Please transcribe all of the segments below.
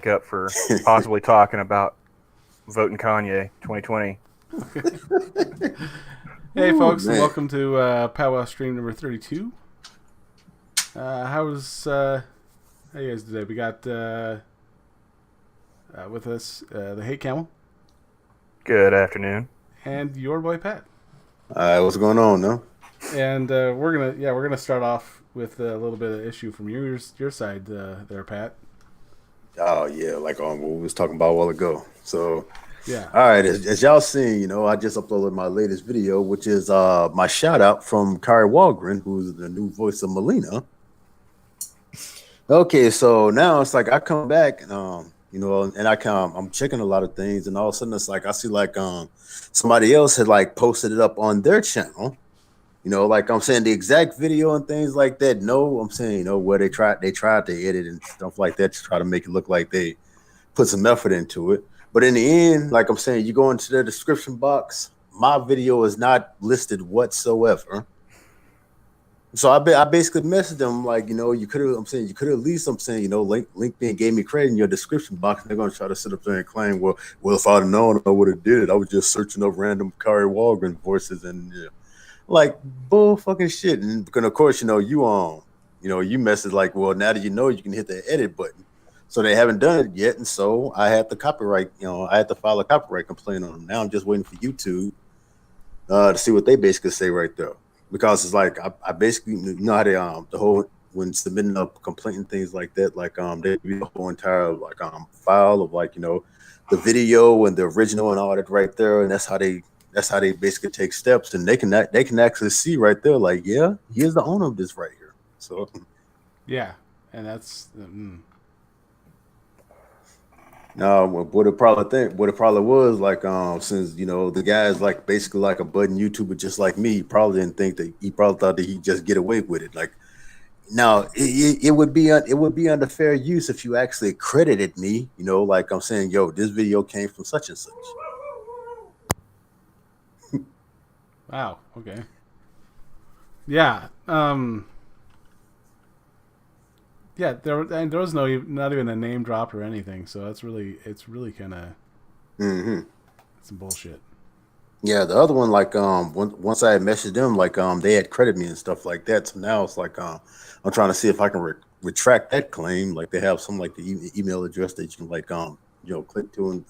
up for possibly talking about voting Kanye 2020. Hey, Ooh, folks, and man. welcome to Pow-wow stream number 32. How you guys today? We got with us the Hate Camel Good afternoon. and your boy Pat. All right, what's going on now? And we're gonna start off with a little bit of issue from your side there, Pat. Oh yeah, like what we was talking about a while ago. So, Yeah, all right, as y'all seen, I just uploaded my latest video, which is my shout out from Kari Walgren, who's the new voice of Melina. Okay, so now it's like I come back, and I'm checking a lot of things, and all of a sudden it's like I see like somebody else had like posted it up on their channel. Like I'm saying the exact video and things like that. No, I'm saying, where they tried to edit and stuff like that to try to make it look like they put some effort into it. But in the end, like I'm saying, you go into the description box, my video is not listed whatsoever. So I basically messaged them like, you could have, I'm saying, you could at least, I'm saying, LinkedIn gave me credit in your description box. And they're going to try to sit up there and claim, well, if I'd have known, I would have did it. I was just searching up random Kari Walgren voices and like bull fucking shit. And because of course, you message like, well, now that you can hit the edit button. So they haven't done it yet. And so I had I had to file a copyright complaint on them. Now I'm just waiting for YouTube to see what they basically say right there. Because it's like I basically how they the whole when submitting a complaint and things like that, like they give you the whole entire like file of like the video and the original and all that right there, and that's how they basically take steps, and they can actually see right there, like, yeah, he is the owner of this right here. So yeah, and that's now what it probably was like, since the guy is like basically like a budding YouTuber just like me, he probably didn't think that he probably thought that he'd just get away with it. Like now it would be under fair use if you actually credited me, like I'm saying, yo, this video came from such and such. wow. Okay, yeah, yeah. There was not even a name drop or anything, so it's really kind of Hmm. some bullshit. Yeah, the other one, like once I had messaged them, like they had credited me and stuff like that. So now it's like I'm trying to see if I can retract that claim. Like they have some like the email address that you can like click to, and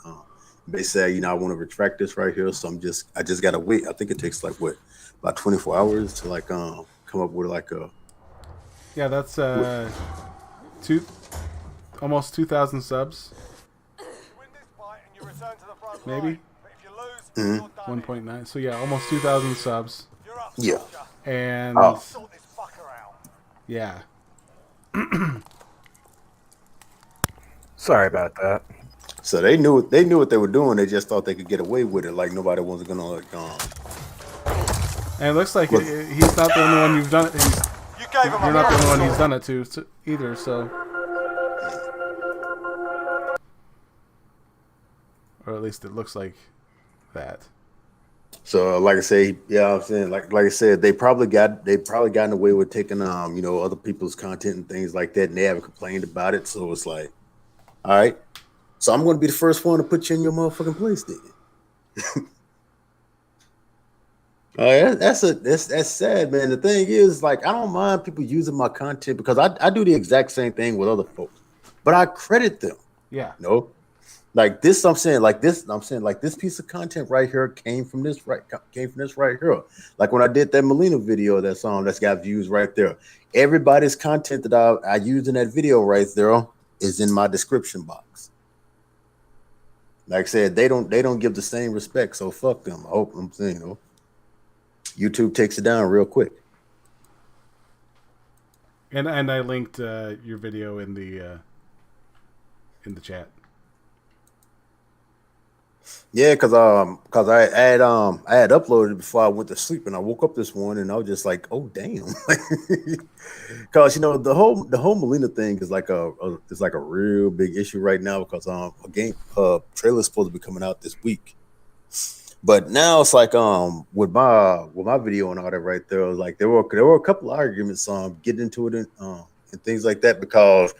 they say, I want to retract this right here. So I just gotta wait. I think it takes like what, about 24 hours to like come up with like a Yeah, that's what, two almost 2,000 subs, maybe mhm. 1.9. So yeah, almost 2,000 subs, Yeah. and Oh, yeah, Sorry about that. so they knew what they were doing. They just thought they could get away with it. Like nobody was gonna like and it looks like look. he's not the only one you've done it. You gave him a You're not the only one mouthful. he's done it to either. So, or at least it looks like that. So like I say, yeah, I'm saying like I said, they probably gotten away with taking other people's content and things like that, and they haven't complained about it. So it's like, all right, so I'm going to be the first one to put you in your motherfucking place, then. Oh, yeah, that's sad, man. The thing is, like, I don't mind people using my content because I do the exact same thing with other folks, but I credit them. Yeah, You know, like this, I'm saying like this piece of content right here came from this right here. Like when I did that Melina video, that's got views right there. Everybody's content that I used in that video right there is in my description box. Like I said, they don't give the same respect, so fuck them. I hope I'm saying, YouTube takes it down real quick. and I linked your video in the chat. Yeah, cause I had uploaded it before I went to sleep, and I woke up this morning and I was just like, oh damn, because the whole Melina thing is like a real big issue right now because a game trailer's supposed to be coming out this week, but now it's like with my video and all that right there, it was like there were a couple of arguments getting into it and things like that, because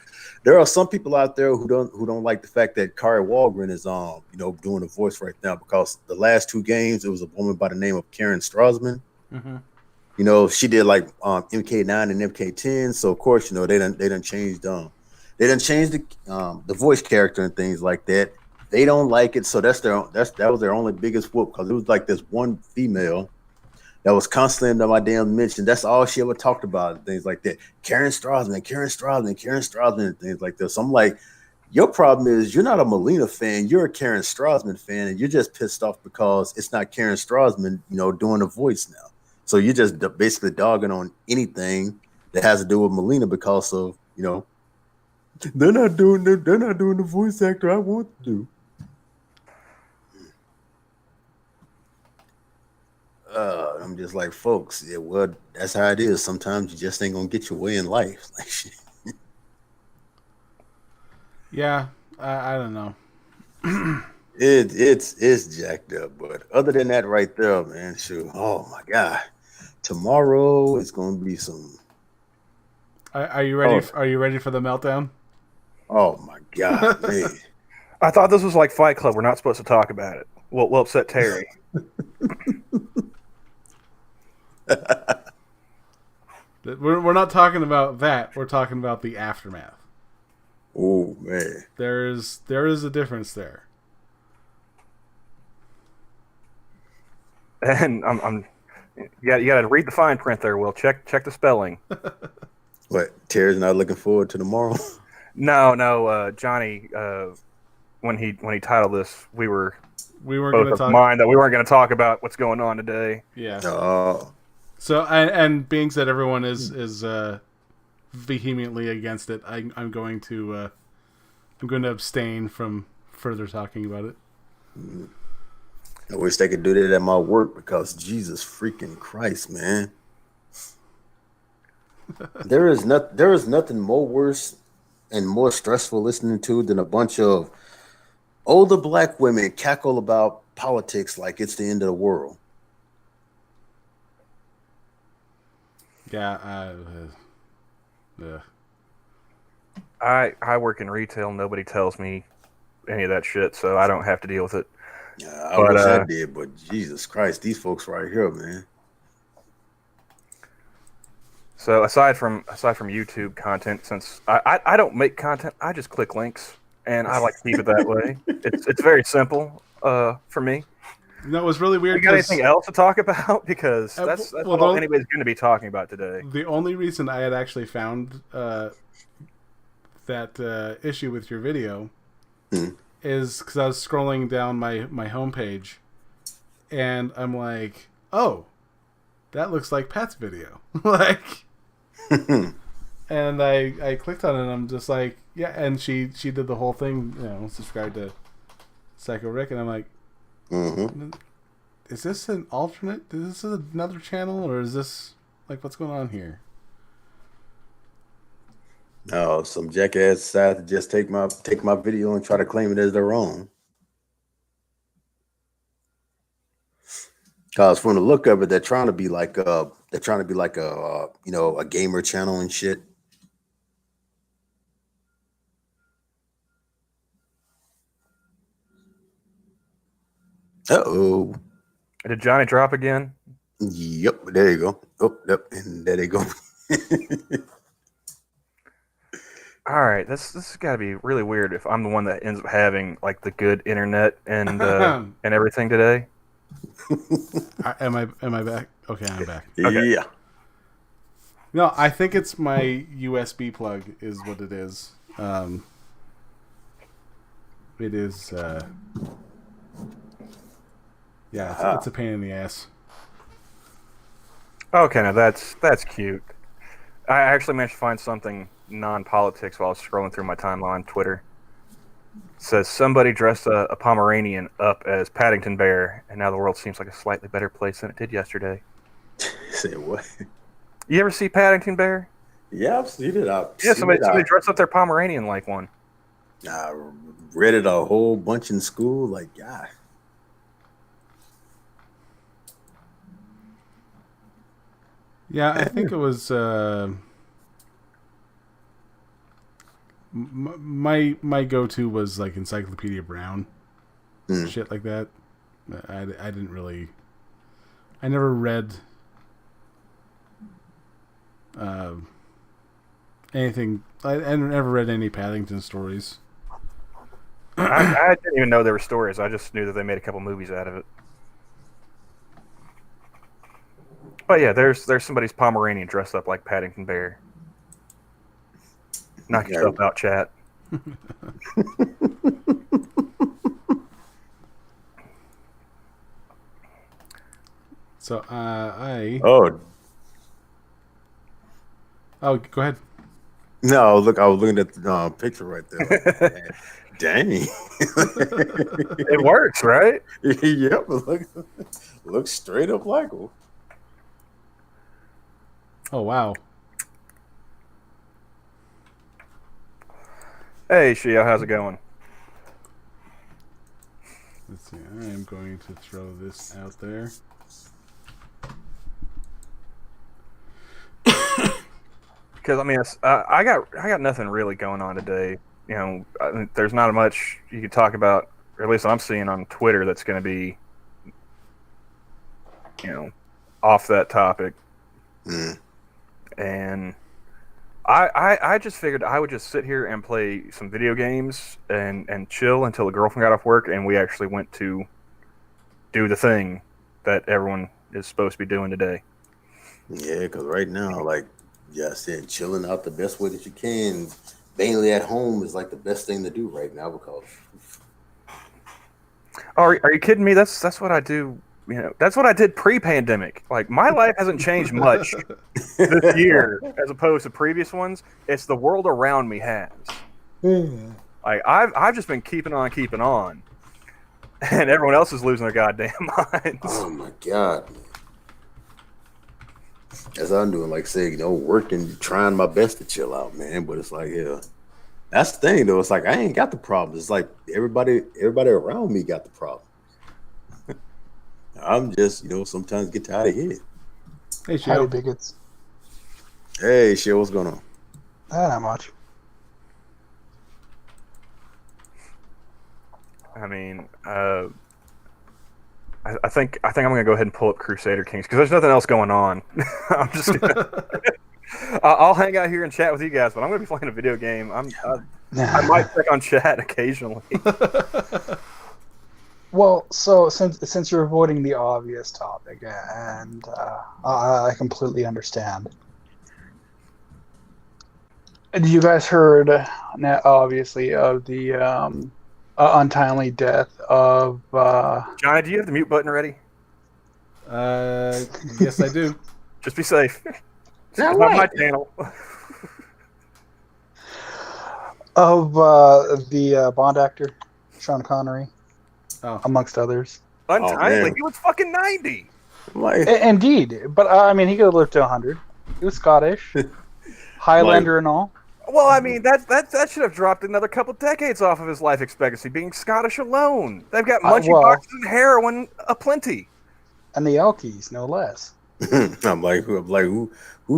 there are some people out there who don't like the fact that Kari Walgren is doing the voice right now, because the last two games it was a woman by the name of Karen Strassman. Mm-hmm. She did like MK9 and MK10, so of course they done changed the voice character and things like that. They don't like it, so that was their only biggest whoop, because it was like this one female that was constantly in my damn mention. That's all she ever talked about, and things like that. Karen Strassman, Karen Strassman, Karen Strassman, and things like that. So I'm like, your problem is you're not a Melina fan, you're a Karen Strassman fan, and you're just pissed off because it's not Karen Strassman, doing the voice now. So you're just basically dogging on anything that has to do with Melina because of they're not doing the voice actor I want to do. I'm just like, folks, yeah, well, that's how it is. Sometimes you just ain't gonna get your way in life. Like, shit. Yeah, I don't know. It's jacked up, but other than that, right there, man, shoot. Oh my god, tomorrow it's gonna be some. Are you ready? Oh, Are you ready for the meltdown? oh my god, man. I thought this was like Fight Club. We're not supposed to talk about it. We'll upset Terry. We're not talking about that. We're talking about the aftermath. Oh man, There is a difference there. And you got to read the fine print there. Will check the spelling. what? Terry's not looking forward to tomorrow. No, Johnny. When he titled this, we were We weren't both going to of talk. mind that we weren't going to talk about what's going on today. Yeah. Oh, So and being said, everyone is vehemently against it. I'm going to abstain from further talking about it. I wish they could do that at my work, because Jesus freaking Christ, man. There is nothing more worse and more stressful listening to than a bunch of older black women cackle about politics like it's the end of the world. Yeah. I work in retail. Nobody tells me any of that shit, so I don't have to deal with it. Yeah, I But wish I did, but Jesus Christ, these folks right here, man. so aside from YouTube content, since I don't make content, I just click links, and I like to keep it that way. It's very simple for me. No, it was really weird. You got anything else to talk about? Because that's well, all anybody's going to be talking about today. The only reason I had actually found that issue with your video is because I was scrolling down my homepage, and I'm like, oh, that looks like Pat's video. Like, and I clicked on it, and I'm just like, yeah, and she did the whole thing, subscribe to Psycho Rick, and I'm like, is this an alternate? Is this another channel, or is this like what's going on here? No, some jackass decided to just take my video and try to claim it as their own. Cause from the look of it, they're trying to be like a a gamer channel and shit. Uh-oh. Did Johnny drop again? Yep, there you go. Oh, yep, and there they go. All right, this has got to be really weird if I'm the one that ends up having like the good internet and everything today. Am I back? Okay, I'm back. Okay. Yeah. No, I think it's my USB plug is what it is. It is. Yeah, it's a pain in the ass. Okay, now that's cute. I actually managed to find something non-politics while I was scrolling through my timeline on Twitter. It says somebody dressed a Pomeranian up as Paddington Bear, and now the world seems like a slightly better place than it did yesterday. Say what? You ever see Paddington Bear? Yeah, I've seen it. Somebody dressed up their Pomeranian like one. I read it a whole bunch in school. Like, yeah. Yeah, I think it was. my go-to was like Encyclopedia Brown, shit like that. I didn't really. I never read anything. I never read any Paddington stories. I didn't even know there were stories. I just knew that they made a couple movies out of it. But yeah, there's somebody's Pomeranian dressed up like Paddington Bear. Knock yourself out, chat. So I. Oh, Go ahead. no! Look, I was looking at the picture right there. Like, dang, It works, right? Yep, looks straight up like him. Oh wow. Hey, Shio, how's it going? Let's see. I am going to throw this out there. Because I mean, I got nothing really going on today. You know, there's not much you could talk about, or at least I'm seeing on Twitter that's going to be, you know, off that topic. And I just figured I would just sit here and play some video games and chill until the girlfriend got off work and we actually went to do the thing that everyone is supposed to be doing today. Yeah, because right now, like, yeah, I said, chilling out the best way that you can, mainly at home, is like the best thing to do right now because. Are you kidding me? That's what I do. You know, that's what I did pre-pandemic. Like, my life hasn't changed much this year as opposed to previous ones. It's the world around me has. Like, I've just been keeping on, and everyone else is losing their goddamn minds. Oh my god, man. As I'm doing, like, say, you know, working, trying my best to chill out, man. But it's like, yeah, that's the thing, though. It's like I ain't got the problem. It's like everybody around me got the problem. I'm just, you know, sometimes get tired of it. Hey, Howdy, Shio. bigots. Hey, shit, what's going on? Not much. I mean, I think I'm gonna go ahead and pull up Crusader Kings because there's nothing else going on. I'm just I'll hang out here and chat with you guys, but I'm gonna be playing a video game. I might check on chat occasionally. Well, so since you're avoiding the obvious topic, and I completely understand. You guys heard, obviously, of the untimely death of. Johnny, do you have the mute button ready? Yes, I do. Just be safe. It's No not way. my channel. Of the Bond actor, Sean Connery, amongst others. Untimely. man. He was fucking 90. Like, Indeed, but I mean, he could have lived to 100. He was Scottish, Highlander, and all. Well, I mean, that should have dropped another couple decades off of his life expectancy, being Scottish alone. They've got munchie well- boxes and heroin aplenty. And the Elkies, no less. I'm like, who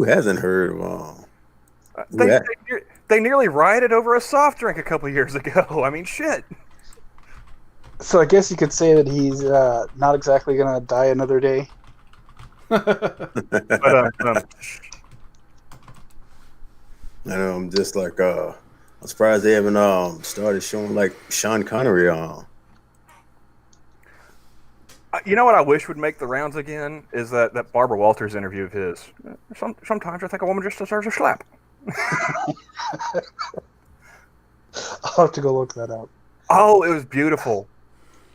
hasn't heard of? They nearly rioted over a soft drink a couple years ago. I mean, shit. So I guess you could say that he's not exactly gonna die another day. But I know, I'm just like, I'm surprised they haven't started showing like Sean Connery on. you know what I wish would make the rounds again is that Barbara Walters interview of his. Sometimes I think a woman just deserves a slap. I'll have to go look that up. Oh, it was beautiful.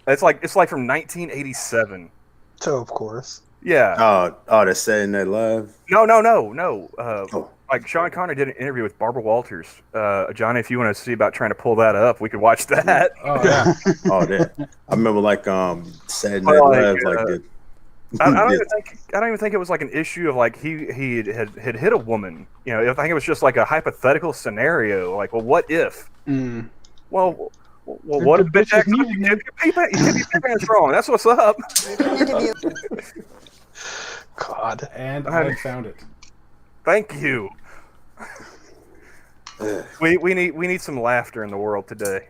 It's like from 1987. So of course. Yeah. Oh, that's Saturday Night Live. No. Like Sean Connery did an interview with Barbara Walters. Johnny, if you want to see about trying to pull that up, we could watch that. Oh yeah. Oh, that. I remember like Saturday Night Live, like the. I don't even think it was like an issue of like he had hit a woman. You know, I think it was just like a hypothetical scenario. Like, well, what if? Mm. Well, what if bitch acts like you keep your pants wrong? That's what's up. God. And I found it. Thank you. We need some laughter in the world today.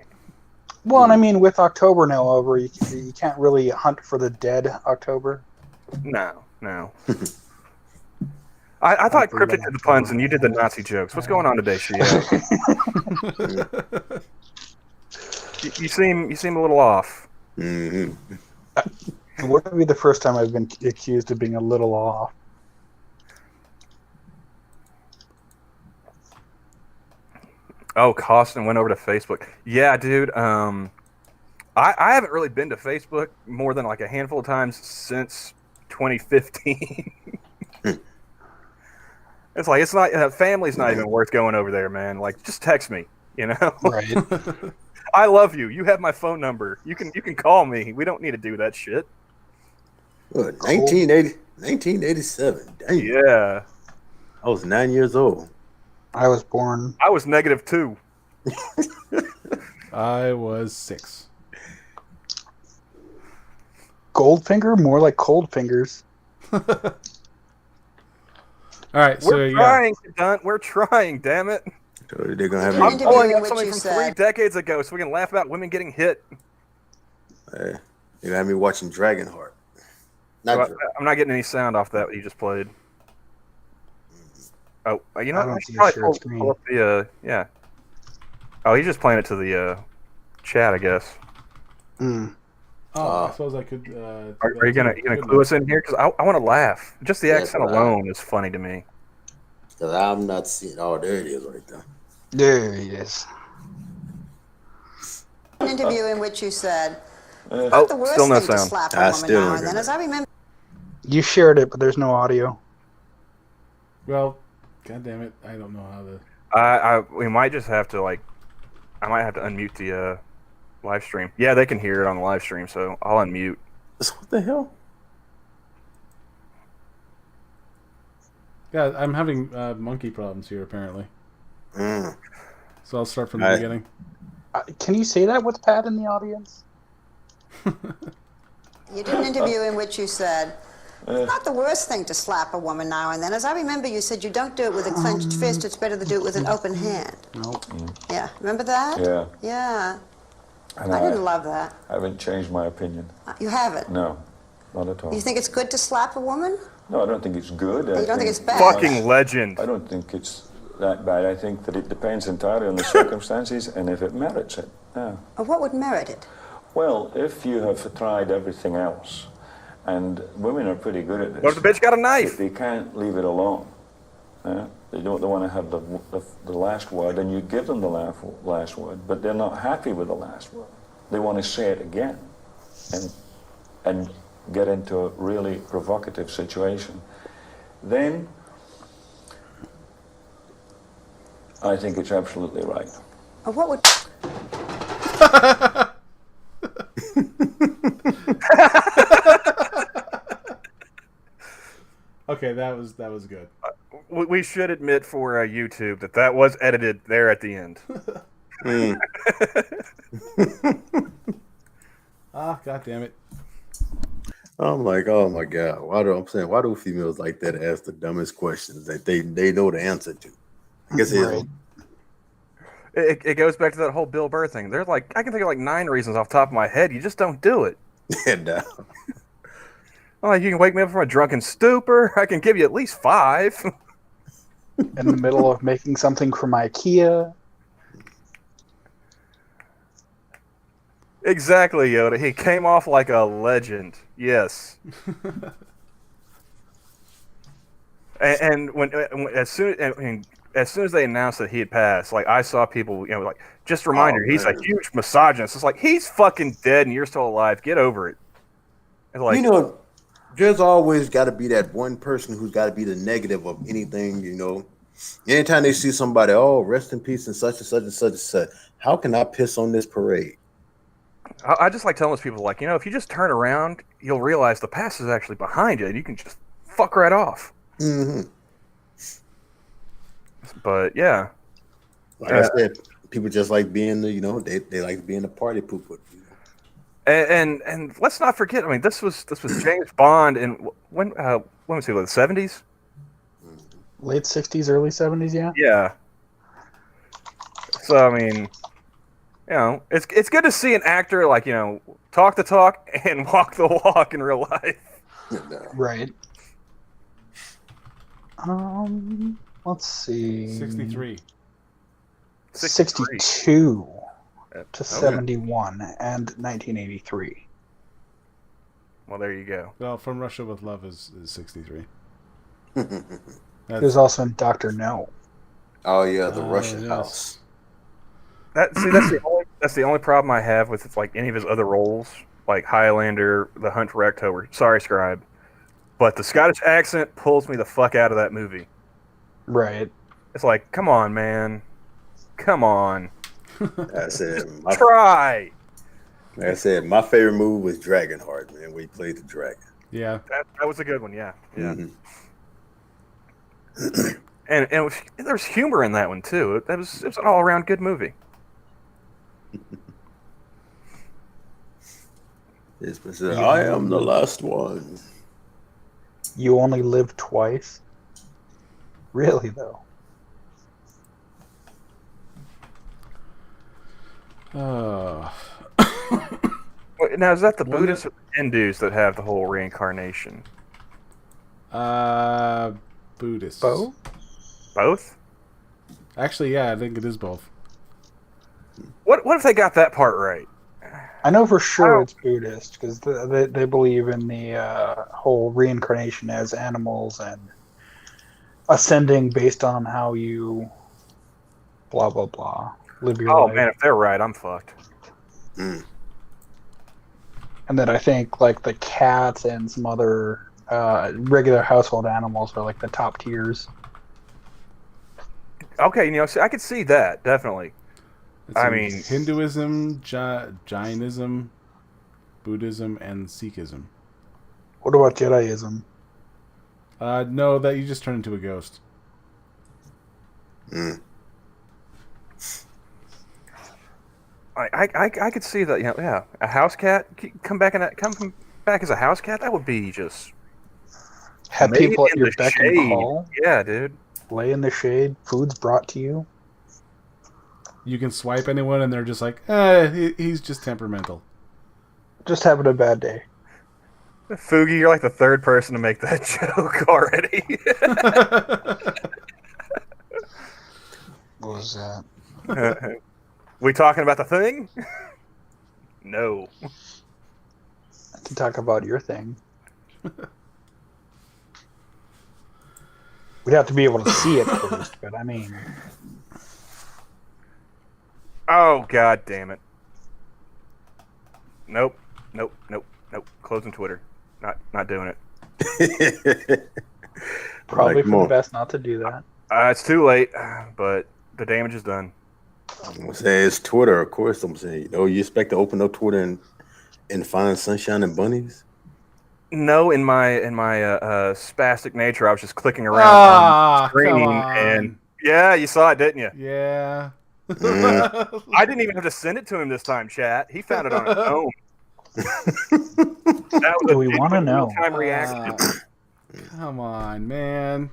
Well, and I mean, with October now over, you can't really hunt for the dead October. No. I thought Cryptic did the puns and you did the Nazi jokes. What's going on today, Shio? you seem a little off. Mm-hmm. Would it be the first time I've been accused of being a little off? Oh, Costin went over to Facebook. Yeah, dude. I haven't really been to Facebook more than like a handful of times since 2015. It's like it's not family's not even worth going over there, man. Like, just text me, you know. Right. I love you. You have my phone number. You can call me. We don't need to do that shit. What, 1987. Dang. Yeah. I was 9 years old. I was born. I was -2. I was 6. Goldfinger? More like cold fingers. All right, so We're trying, Dunt. We're trying, damn it. So they're gonna have I'm me. pulling up something from 3 decades ago so we can laugh about women getting hit. They're gonna have me watching Dragonheart. I'm not getting any sound off that you just played. Oh, you know, I don't I see should a probably shared pull up the yeah. Oh, he's just playing it to the chat, I guess. Mm. I suppose I could. Are you gonna clue us in here? Because I want to laugh. Just the accent alone is funny to me. Because I'm not seeing. Oh, there it is, right there. There he is. An interview in which you said, Oh, the worst still no thing to sound. slap a I woman still now don't and then, hear as I remember. You shared it, but there's no audio. Well, god damn it, I don't know how to. We might just have to I might have to unmute the live stream. Yeah, they can hear it on the live stream, so I'll unmute. What the hell? Yeah, I'm having monkey problems here apparently. Mm. So I'll start from the beginning. Can you say that with Pat in the audience? You did an interview in which you said, it's not the worst thing to slap a woman now and then. As I remember, you said you don't do it with a clenched fist. It's better to do it with an open hand. Nope. Yeah, remember that? Yeah. Yeah. And I didn't love that. I haven't changed my opinion. You haven't? No, not at all. You think it's good to slap a woman? No, I don't think it's good. You don't think it's bad? Fucking legend. I don't think it's that bad. I think that it depends entirely on the circumstances and if it merits it. Yeah. What would merit it? Well, if you have tried everything else, and women are pretty good at this. What if the bitch got a knife? If they can't leave it alone, they don't want to have the last word, and you give them the last word, but they're not happy with the last word. They want to say it again, and get into a really provocative situation. Then I think it's absolutely right. What would... Okay, that was good. We should admit for YouTube that was edited there at the end. Mm. God damn it. I'm like, oh my god, why do females like that ask the dumbest questions that they know the answer to? I guess Right. It goes back to that whole Bill Burr thing. They're like, I can think of like 9 reasons off the top of my head. You just don't do it. and Like, you can wake me up from a drunken stupor. I can give you at least 5. In the middle of making something from IKEA. Exactly, Yoda. He came off like a legend. Yes. and as soon as they announced that he had passed, like I saw people, like just a reminder, he's a huge misogynist. It's like he's fucking dead and you're still alive. Get over it. It's like, there's always got to be that one person who's got to be the negative of anything. Anytime they see somebody, oh, rest in peace and such and such and such and such. How can I piss on this parade? I just like telling those people, like, if you just turn around, you'll realize the past is actually behind you, and you can just fuck right off. Mm-hmm. But yeah, like I said, people just like being the, they like being the party pooper. And let's not forget. I mean, this was James Bond, and when was he? The 70s? Late 60s, early 70s, yeah? Yeah. So I mean, it's good to see an actor like talk the talk and walk the walk in real life. No. Right. Let's see. 63. 62 to Okay. 71 and 1983. Well, there you go. Well, From Russia with Love is 63. He was also in Doctor No. Oh yeah, the Russian yes. house. That's the only problem I have with it's like any of his other roles, like Highlander, The Hunt for October. Sorry, Scribe, but the Scottish accent pulls me the fuck out of that movie. Right. It's like, come on, man, come on, That's it. try. Like I said, my favorite movie was Dragonheart, man, where he played the dragon. Yeah. That was a good one, yeah. Mm-hmm. And there was humor in that one too. It was an all around good movie. I am the last one. You only live twice? Really, though? Now, is that the Buddhists or the Hindus that have the whole reincarnation? Buddhists. Both? Actually, yeah, I think it is both. What if they got that part right? I know for sure it's Buddhist because they believe in the whole reincarnation as animals and ascending based on how you blah blah blah live your life. Oh man, if they're right, I'm fucked. Mm. And then I think like the cats and some other regular household animals are like the top tiers. Okay, see, I could see that definitely. I mean, Hinduism, Jainism, Buddhism, and Sikhism. What about Jediism? No, that you just turn into a ghost. Mm. I could see that. Yeah, a house cat come back as a house cat. That would be just Have maybe people at in your the beck and shade. call? Yeah, dude. Lay in the shade. Food's brought to you. You can swipe anyone, and they're just like, he's just temperamental. Just having a bad day. Fugi, you're like the third person to make that joke already. What was that? We talking about the thing? No. I can talk about your thing. We'd have to be able to see it first, but I mean... Oh, god damn it. Nope. Closing Twitter. Not doing it. Probably Like, for the best not to do that. It's too late, but the damage is done. I'm gonna say it's Twitter, of course. I'm saying, you expect to open up Twitter and find sunshine and bunnies? No, in my spastic nature, I was just clicking around on the screen, come on. and yeah, you saw it, didn't you? Yeah. I didn't even have to send it to him this time, chat. He found it on his own. That was Do we want to know? real-time reaction. Come on, man.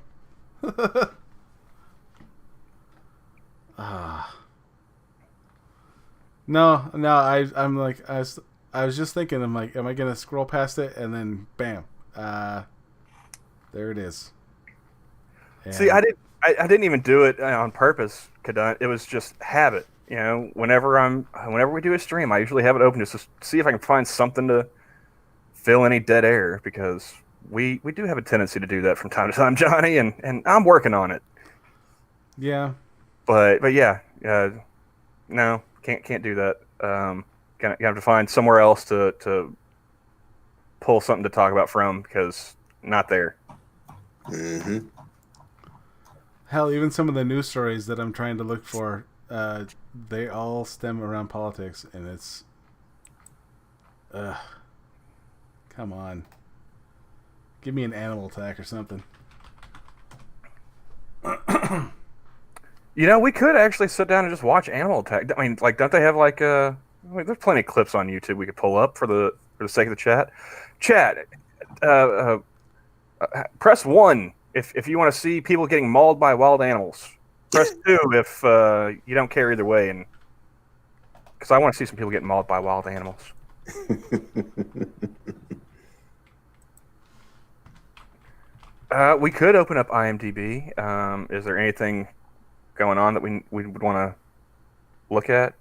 No, I'm like, I was just thinking, I'm like, am I gonna scroll past it, and then bam, there it is. And See, I didn't even do it on purpose, Kadun. It was just habit. Whenever we do a stream, I usually have it open just to see if I can find something to fill any dead air, because we do have a tendency to do that from time to time, Johnny, and I'm working on it. Yeah. But yeah, no, can't do that. Gonna have to find somewhere else to pull something to talk about from, because not there. Mm-hmm. Hell, even some of the news stories that I'm trying to look for, they all stem around politics, and it's, come on, give me an animal attack or something. We could actually sit down and just watch Animal Attack. I mean, like, don't they have there's plenty of clips on YouTube we could pull up for the sake of the chat. Chat, press 1 if you want to see people getting mauled by wild animals. Press 2 if you don't care either way, and because I want to see some people getting mauled by wild animals. We could open up IMDb. Is there anything going on that we would want to look at?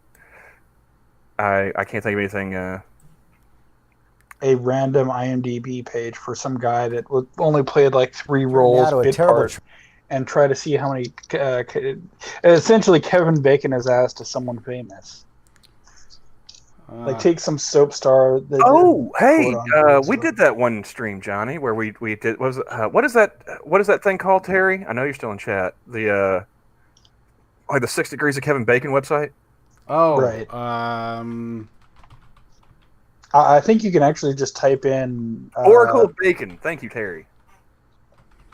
I can't think of anything. A random IMDb page for some guy that only played like 3 Turned roles, out to a bit terrible part, and try to see how many. Essentially, Kevin Bacon is asked to someone famous. Like take some soap star. Oh, hey, quote-unquote we stuff. did that one stream, Johnny, where we did. What is that thing called, Terry? I know you're still in chat. The like the 6 Degrees of Kevin Bacon website. Oh, Right. I think you can actually just type in Oracle of Bacon. Thank you, Terry.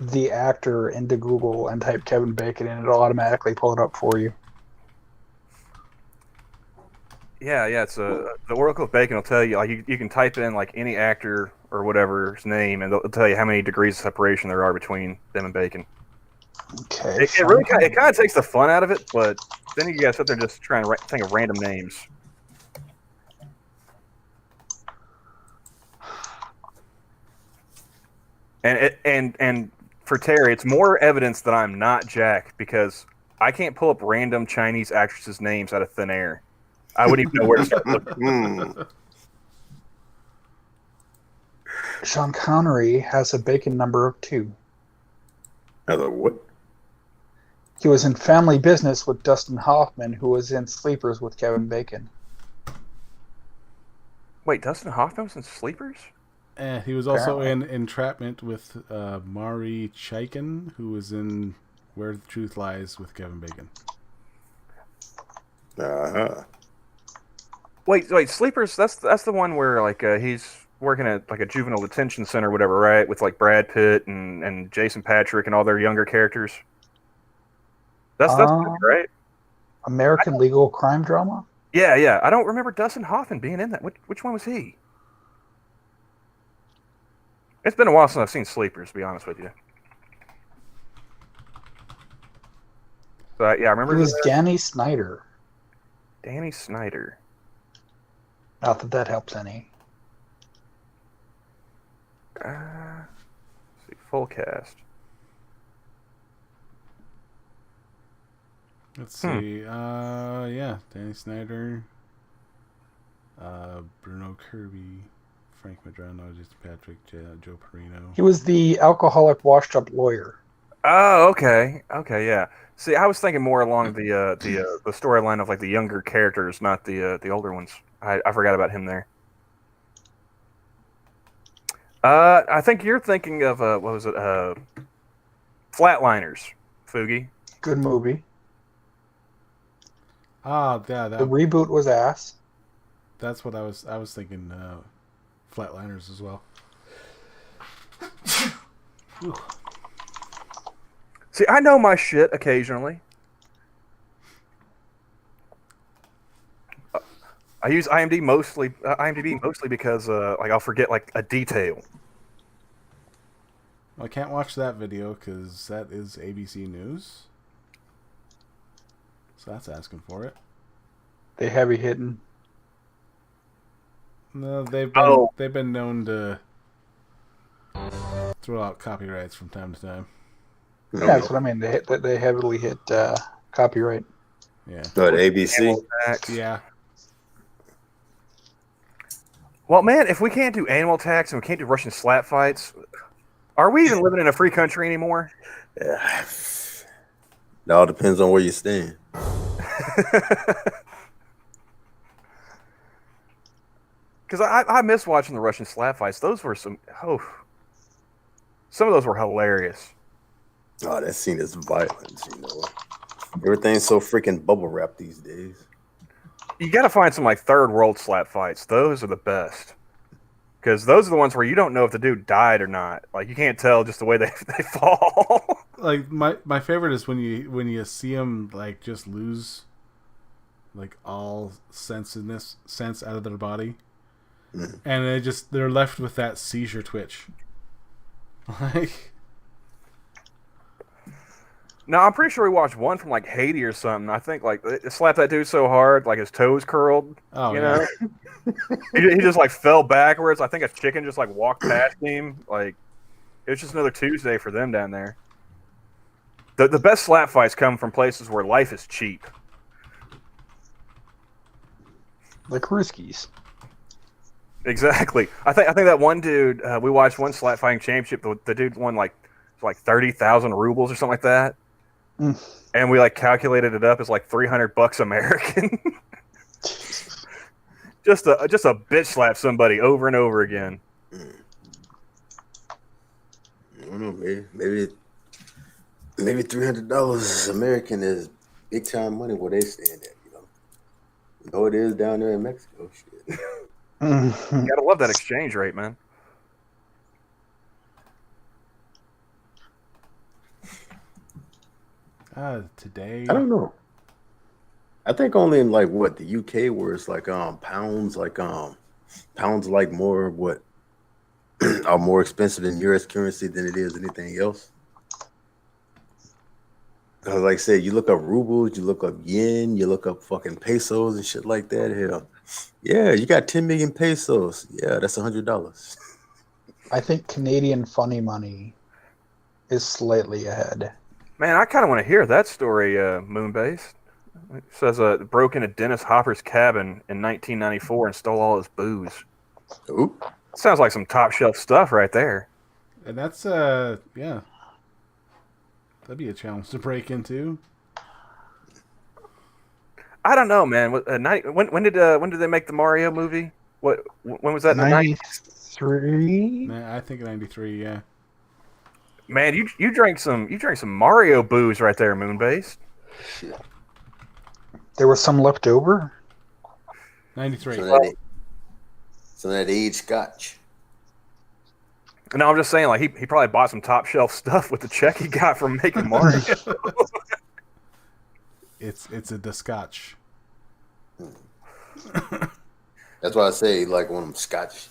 the actor into Google and type Kevin Bacon, and it'll automatically pull it up for you. Yeah. It's the Oracle of Bacon will tell you, like, you can type in like any actor or whatever's name, and they'll tell you how many degrees of separation there are between them and bacon. Okay. It really kind of takes the fun out of it, but then you guys sit there and just trying to think of random names. And for Terry, it's more evidence that I'm not Jack because I can't pull up random Chinese actresses' names out of thin air. I wouldn't even know where to start looking. Sean Connery has a Bacon number of 2. Hello, what? He was in Family Business with Dustin Hoffman, who was in Sleepers with Kevin Bacon. Wait, Dustin Hoffman was in Sleepers? He was also Apparently. in Entrapment with Mari Chaikin, who was in Where the Truth Lies with Kevin Bacon. Wait, Sleepers. That's the one where like he's working at like a juvenile detention center, or whatever, right? With like Brad Pitt and Jason Patrick and all their younger characters. That's right. American legal crime drama? Yeah. I don't remember Dustin Hoffman being in that. Which one was he? It's been a while since I've seen Sleepers, to be honest with you. But yeah, I remember It was Danny Snyder. Danny Snyder. Not that that helps any. Let's see, full cast. Let's see. Yeah, Danny Snyder, Bruno Kirby, Frank Madrano, Jason Patrick, Joe Perino. He was the alcoholic, washed-up lawyer. Oh, okay, yeah. See, I was thinking more along the storyline of like the younger characters, not the older ones. I forgot about him there. I think you're thinking of what was it? Flatliners, Fugi. Good movie. Ah, yeah, The reboot was ass. that's what I was thinking. Flatliners as well. See, I know my shit occasionally. I use IMDb mostly because like I'll forget like a detail. I can't watch that video because that is ABC News. So that's asking for it. They heavy hitting. No, they've been known to throw out copyrights from time to time. Yeah, that's what I mean. They heavily hit copyright. Yeah. But ABC. Yeah. Well, man, if we can't do animal attacks and we can't do Russian slap fights, are we even living in a free country anymore? Yeah. It all depends on where you stand. Because I miss watching the Russian slap fights. Those were some of those were hilarious. Oh, that scene is violent, you know. Everything's so freaking bubble wrap these days. You got to find some like third world slap fights. Those are the best. Because those are the ones where you don't know if the dude died or not. Like you can't tell just the way they fall. Like my favorite is when you see them like just lose like all sense out of their body, and they're left with that seizure twitch. Like No, I'm pretty sure we watched one from like Haiti or something. I think like it slapped that dude so hard, like his toes curled. Oh You yeah. know, he just like fell backwards. I think a chicken just like walked past him. Like it was just another Tuesday for them down there. The best slap fights come from places where life is cheap. Like Ruskies. Exactly. I think that one dude we watched one slap fighting championship. The dude won like 30,000 rubles or something like that, and we like calculated it up as like $300 American. just a bitch slap somebody over and over again. I don't know, maybe $300 American is big time money where they stand at. You know it is down there in Mexico. Shit. You gotta love that exchange rate, man. Today. I don't know. I think only in like what the UK where it's like pounds like more what are more expensive in US currency than it is anything else. Because like I said, you look up rubles, you look up yen, you look up fucking pesos and shit like that. Hell, yeah, you got 10 million pesos. Yeah, that's $100. I think Canadian funny money is slightly ahead. Man, I kind of want to hear that story, Moonbase. It says broke into Dennis Hopper's cabin in 1994 and stole all his booze. Ooh. Sounds like some top shelf stuff right there. And that's yeah. That'd be a challenge to break into. I don't know, man. When did they make the Mario movie? When was that? In the 90s? 93? I think 93. Yeah. Man, you drank some Mario booze right there, Moonbase. Shit. There was some left over? 93. Some of that aged scotch. No, I'm just saying, like he probably bought some top shelf stuff with the check he got from making Mario. It's a scotch. That's why I say like one of them scotch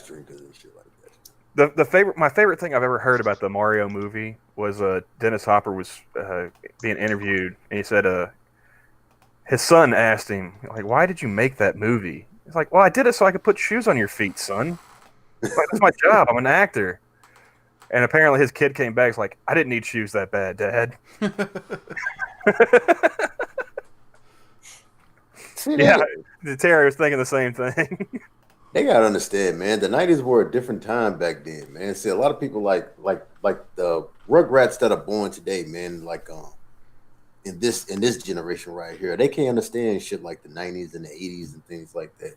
drinkers and shit like that. My favorite thing I've ever heard about the Mario movie was Dennis Hopper was being interviewed, and he said his son asked him, like, why did you make that movie? He's like, well, I did it so I could put shoes on your feet, son. Like, that's my job. I'm an actor. And apparently his kid came back, like, I didn't need shoes that bad, Dad. Yeah, Terry was thinking the same thing. They gotta understand, man. The 90s were a different time back then, man. See, a lot of people like the Rugrats that are born today, man. Like in this generation right here, they can't understand shit like the 90s and the 80s and things like that.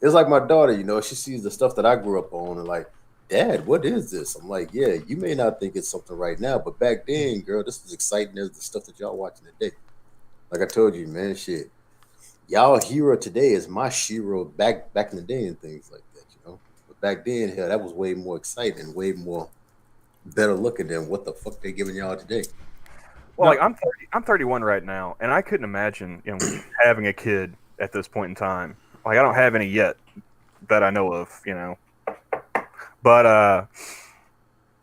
It's like my daughter, you know, she sees the stuff that I grew up on and like, Dad, what is this? I'm like, yeah, you may not think it's something right now, but back then, girl, this was exciting as the stuff that y'all watching today. Like I told you, man, shit. Y'all hero today is my shiro back in the day and things like that, you know. But back then, hell, that was way more exciting, way more better looking than what the fuck they giving y'all today. Well, like I'm 31 right now, and I couldn't imagine, you know, having a kid at this point in time. Like I don't have any yet that I know of, you know. But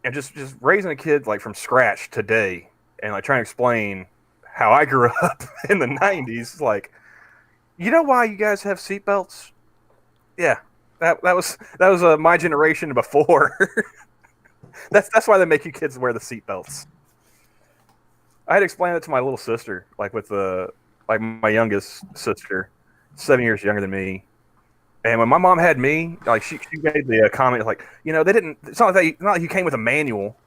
and just raising a kid like from scratch today, and like trying to explain how I grew up in the 90s, like, you know why you guys have seatbelts? Yeah, that was my generation before. That's why they make you kids wear the seatbelts. I had to explain it to my little sister, like with my youngest sister, 7 years younger than me. And when my mom had me, like she made the comment like, you know, they didn't. It's not like you came with a manual.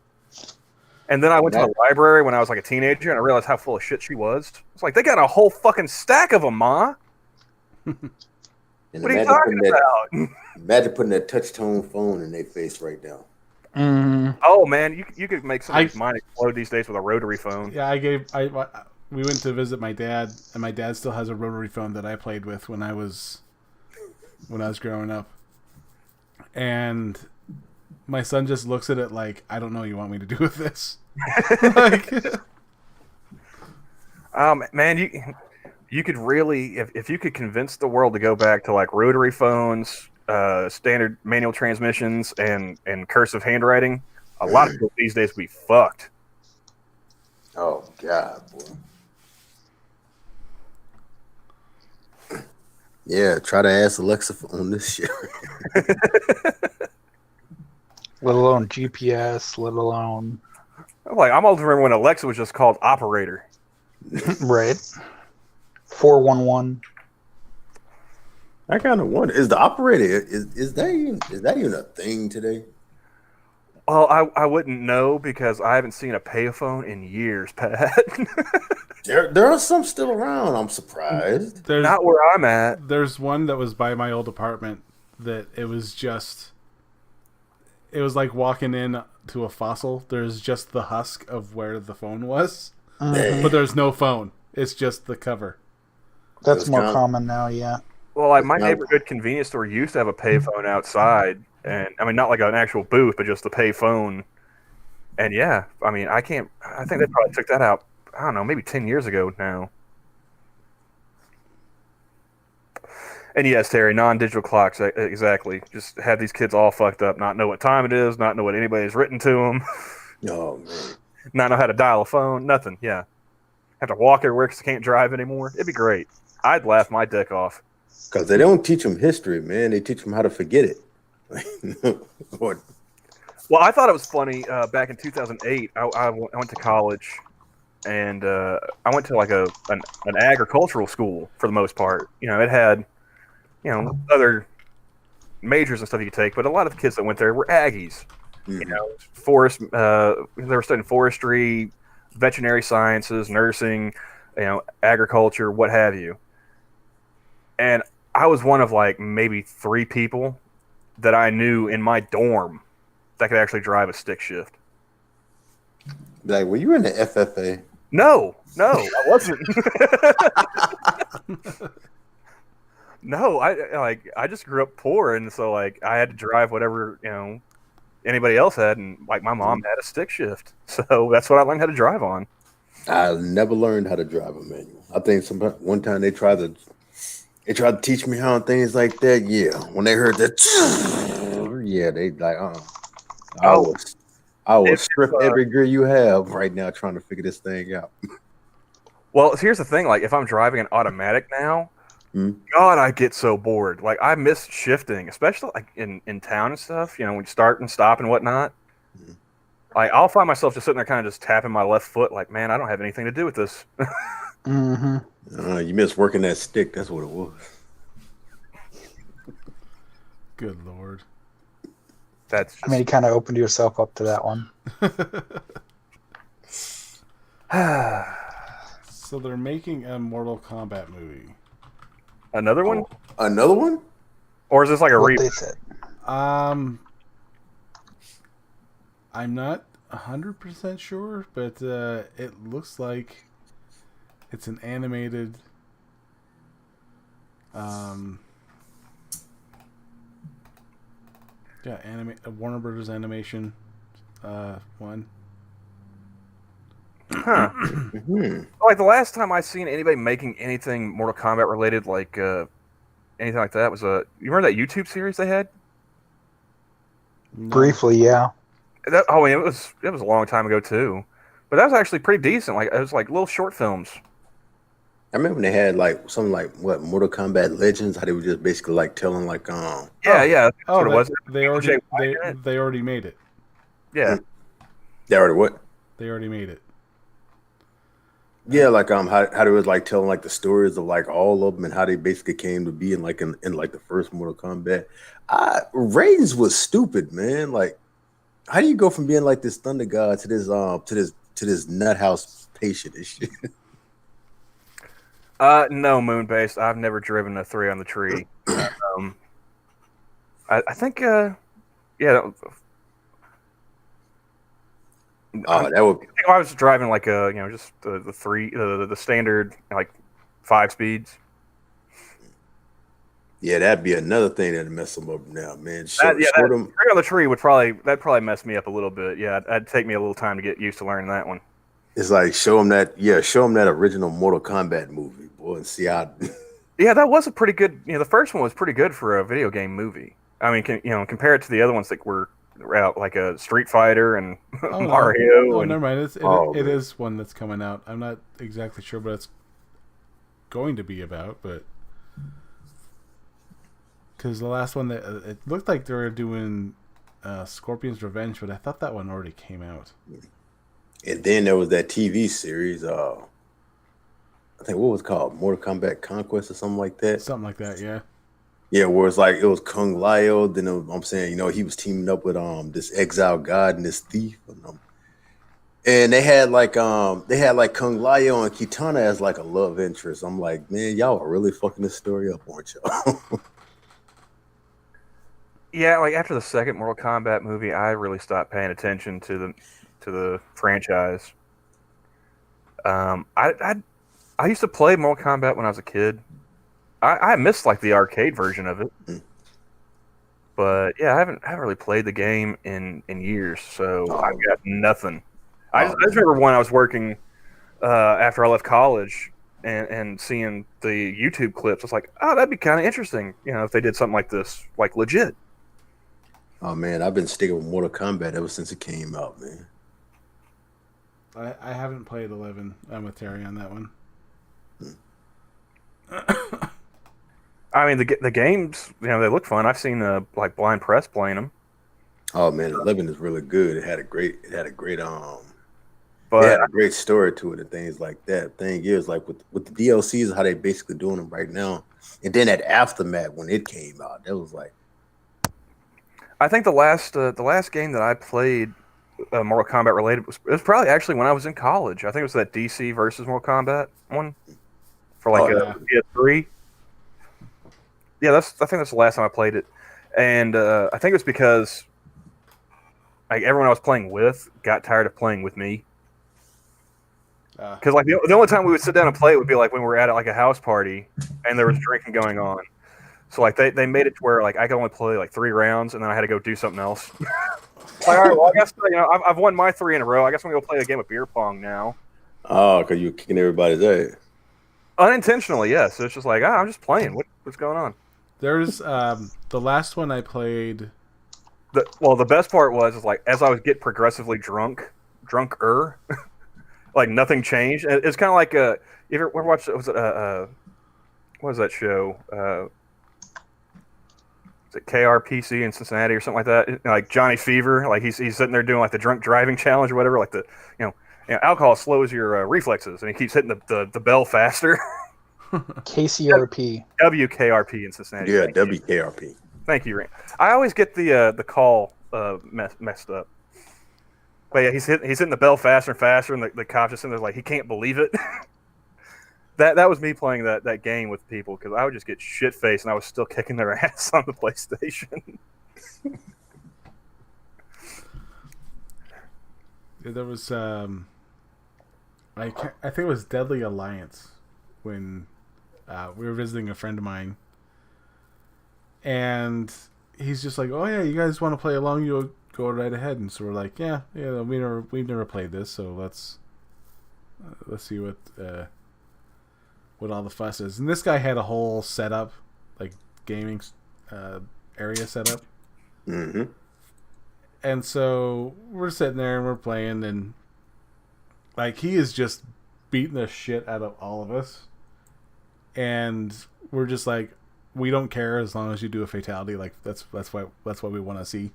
And then I went to the library when I was like a teenager, and I realized how full of shit she was. It's like they got a whole fucking stack of them, Ma. What are you talking about? Imagine putting that touch tone phone in their face right now. Oh man, you could make somebody's mind explode these days with a rotary phone. Yeah, we went to visit my dad, and my dad still has a rotary phone that I played with when I was growing up. And my son just looks at it like, I don't know what you want me to do with this. Like, man, you could really, if you could convince the world to go back to like rotary phones, standard manual transmissions, and cursive handwriting, a lot of people these days would be fucked. Oh God, boy. Yeah, try to ask Alexa on this shit. Let alone GPS, let alone I'm old to remember when Alexa was just called operator. right. 411. I kind of wonder: is the operator is that even a thing today? Well, I wouldn't know because I haven't seen a payphone in years, Pat. There are some still around. I'm surprised. There's Not where I'm at. there's one that was by my old apartment that it was like walking in to a fossil. There's just the husk of where the phone was, but there's no phone. It's just the cover. That's more kinda- common now, yeah. Well, like my Now- neighborhood convenience store used to have a payphone outside, and I mean not like an actual booth, but just the payphone. And yeah, I mean I can't. I think they probably took that out. I don't know, maybe 10 years ago now. And yes, Terry, non-digital clocks, exactly. Just have these kids all fucked up, not know what time it is, not know what anybody's written to them, Oh man, not know how to dial a phone, nothing. Yeah, have to walk everywhere because they can't drive anymore. It'd be great. I'd laugh my dick off. because they don't teach them history, man. They teach them how to forget it. Or- Well, I thought it was funny. Back in 2008, I went to college, and I went to like an agricultural school for the most part. You know, it had other majors and stuff you could take, but a lot of the kids that went there were Aggies. You know, forest. They were studying forestry, veterinary sciences, nursing, agriculture, what have you. And I was one of like maybe 3 people that I knew in my dorm that could actually drive a stick shift. like, were you in the FFA? No, I wasn't. No, I just grew up poor, and so like I had to drive whatever anybody else had, and like my mom had a stick shift, so that's what I learned how to drive on. I never learned how to drive a manual. I think one time they tried to teach me how and things like that. Yeah, when they heard that, yeah, they like, I will strip every gear you have right now trying to figure this thing out. Well, here's the thing: like if I'm driving an automatic now, God, I get so bored. Like I miss shifting, especially like in town and stuff. When you start and stop and whatnot. Like I'll find myself just sitting there, kind of just tapping my left foot. Like, man, I don't have anything to do with this. You miss working that stick. That's what it was. Good Lord. That's just... I mean, you kind of opened yourself up to that one. So they're making a Mortal Kombat movie. Another one? Another one? Or is this like a What reboot? they said. I'm not 100% sure, but it looks like it's an animated Warner Brothers animation one. Huh. Like the last time I seen anybody making anything Mortal Kombat related, like anything like that, was you remember that YouTube series they had? No. Briefly, yeah. It was a long time ago too, but that was actually pretty decent. Like it was like little short films. I remember when they had like something like what Mortal Kombat Legends, how they were just basically like telling like Yeah, that's Oh, what it was. they already made it. Yeah. they already what? They already made it. Yeah, like how they was like telling like the stories of like all of them and how they basically came to be in like the first Mortal Kombat. Raiden's was stupid, man. Like, how do you go from being like this thunder god to this nut house patient and shit? No, Moonbase. I've never driven a 3 on the tree. I think yeah. That would I was driving like just the 3 the standard like 5 speeds. Yeah, that'd be another thing that'd mess them up now, man. That 3 on the tree would probably mess me up a little bit. Yeah, that'd take me a little time to get used to learning that one. It's like show them that original Mortal Kombat movie, boy, and see how. Yeah, that was a pretty good. The first one was pretty good for a video game movie. I mean, compare it to the other ones that were like a Street Fighter and Oh no! Mario. Oh, And never mind. Oh, It man. is one that's coming out. I'm not exactly sure what it's going to be about, but because the last one that it looked like they were doing Scorpion's Revenge, but I thought that one already came out. And then there was that TV series. I think what was it called Mortal Kombat Conquest or something like that. Something like that, yeah. Yeah, where it's like it was Kung Lao. Then I'm saying, he was teaming up with this exile god and this thief, and they had like Kung Lao and Kitana as like a love interest. I'm like, man, y'all are really fucking this story up, aren't y'all? yeah, like after the second Mortal Kombat movie, I really stopped paying attention to the franchise. I used to play Mortal Kombat when I was a kid. I missed like the arcade version of it, but yeah, I haven't really played the game in years, so I've got nothing. I just remember when I was working after I left college and seeing the YouTube clips. I was like, oh, that'd be kind of interesting, if they did something like this, like legit. Oh man, I've been sticking with Mortal Kombat ever since it came out, man. I haven't played 11. I'm with Terry on that one. I mean, the games, they look fun. I've seen like Blind Press playing them. Oh man, 11 is really good. It had a great But it had a great story to it and things like that. Thing is, like with the DLCs, how they basically doing them right now, and then at Aftermath when it came out, that was like. I think the last game that I played Mortal Kombat related it was probably actually when I was in college. I think it was that DC versus Mortal Kombat one for like a PS3. Yeah, I think that's the last time I played it, and I think it was because like everyone I was playing with got tired of playing with me. Because like the only time we would sit down and play it would be like when we were at like a house party and there was drinking going on. So like they made it to where like I could only play like 3 rounds and then I had to go do something else. Like, all right, well I guess I've won my 3 in a row. I guess I'm gonna go play a game of beer pong now. Oh, because you were kicking everybody's ass. Unintentionally, yes. So it's just like I'm just playing. What's going on? There's the last one I played. The best part was like as I was getting progressively drunker, like nothing changed. It's kind of like you ever watched what was that show? Is it KRPC in Cincinnati or something like that? Like Johnny Fever, like he's sitting there doing like the drunk driving challenge or whatever. Like alcohol slows your reflexes, and he keeps hitting the bell faster. KCRP. WKRP in Cincinnati. Yeah, WKRP. Thank you, Rand. I always get the call messed up. But yeah, he's hitting the bell faster and faster, and the cop just sitting there like he can't believe it. That was me playing that game with people because I would just get shit faced and I was still kicking their ass on the PlayStation. There was I think it was Deadly Alliance when we were visiting a friend of mine, and he's just like, "Oh yeah, you guys want to play along? You'll go right ahead." And so we're like, "Yeah, we've never played this, so let's see what all the fuss is." And this guy had a whole setup, like gaming area setup. Mm-hmm. And so we're sitting there and we're playing, and like he is just beating the shit out of all of us. And we're just like, we don't care as long as you do a fatality. Like that's what we want to see.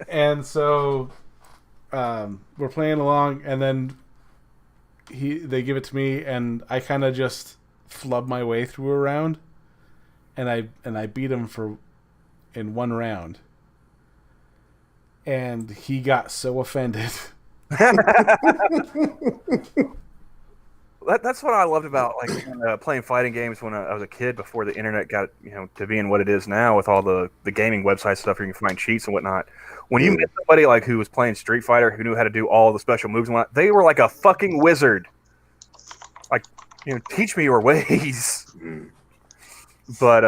And so we're playing along, and then they give it to me, and I kind of just flub my way through a round, and I beat him in 1 round, and he got so offended. That's what I loved about like playing fighting games when I was a kid before the internet got to being what it is now with all the gaming website stuff where you can find cheats and whatnot. When you met somebody like who was playing Street Fighter who knew how to do all the special moves and whatnot, they were like a fucking wizard. Like teach me your ways. But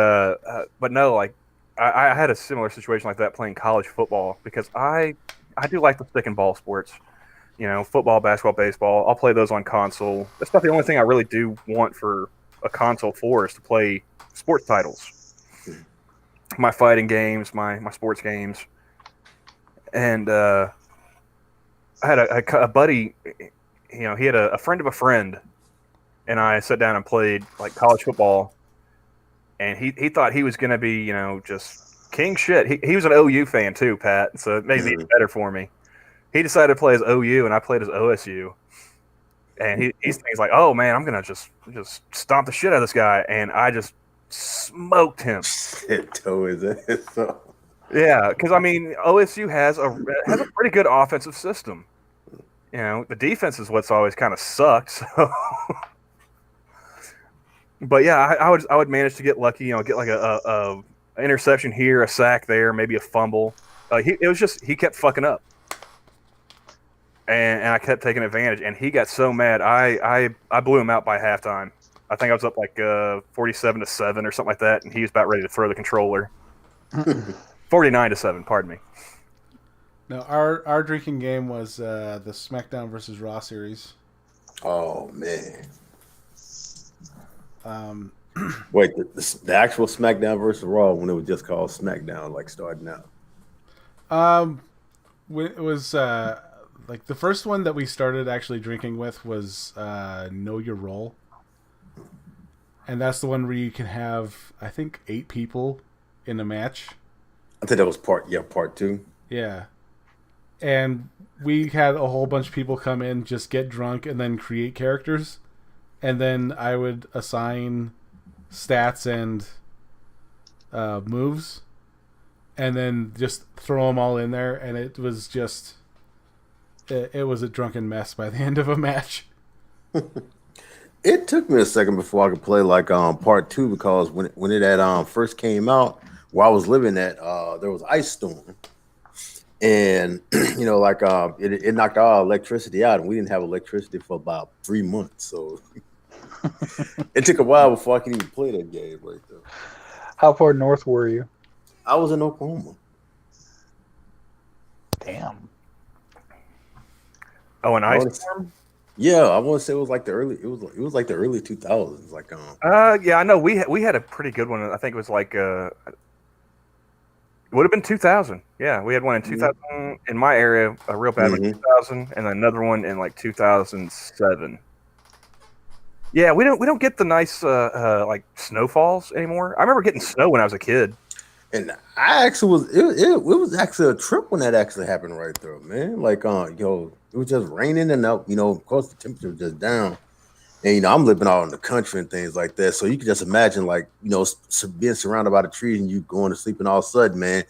no, like I had a similar situation like that playing college football because I do like the stick and ball sports. Football, basketball, baseball. I'll play those on console. That's not the only thing I really do want for a console is to play sports titles. My fighting games, my sports games. and I had a buddy. You know, he had a friend of a friend, and I sat down and played like college football. And he thought he was going to be, you know, just king shit. He was an OU fan too, Pat. So it made it even better for me. He decided to play as OU, and I played as OSU. And he's like, "Oh man, I'm gonna just stomp the shit out of this guy," and I just smoked him. Shit, toe is it? So. Yeah, because I mean, OSU has a pretty good offensive system. You know, the defense is what's always kind of sucks. So. But yeah, I would manage to get lucky. You know, get like a interception here, a sack there, maybe a fumble. He kept fucking up. And I kept taking advantage, and he got so mad. I blew him out by halftime. I think I was up like 47-7 or something like that, and he was about ready to throw the controller. 49-7, pardon me. No, our drinking game was the SmackDown versus Raw series. Oh man. Wait, the actual SmackDown versus Raw when it was just called SmackDown, like starting out. It was like the first one that we started actually drinking with was Know Your Role, and that's the one where you can have I think 8 people in a match. I think that was part 2. Yeah, and we had a whole bunch of people come in, just get drunk, and then create characters, and then I would assign stats and moves, and then just throw them all in there, and it was just it was a drunken mess by the end of a match. It took me a second before I could play like part 2 because when it had first came out where I was living at, there was ice storm, and you know like it knocked our electricity out, and we didn't have electricity for about 3 months, so it took a while before I could even play that game right there. How far north were you? I was in Oklahoma. Damn. Oh, an ice storm? Yeah, I want to say it was like the early. It was like the early 2000s. Like yeah, I know we had a pretty good one. I think it was like it would have been 2000. Yeah, we had one in 2000 in my area, a real bad one in 2000, and another one in like 2007. Yeah, we don't get the nice like snowfalls anymore. I remember getting snow when I was a kid. And I actually was it was actually a trip when that actually happened right there, man. Like it was just raining and up, of course the temperature was just down. And I'm living out in the country and things like that. So you can just imagine like, being surrounded by the trees and you going to sleep and all of a sudden, man,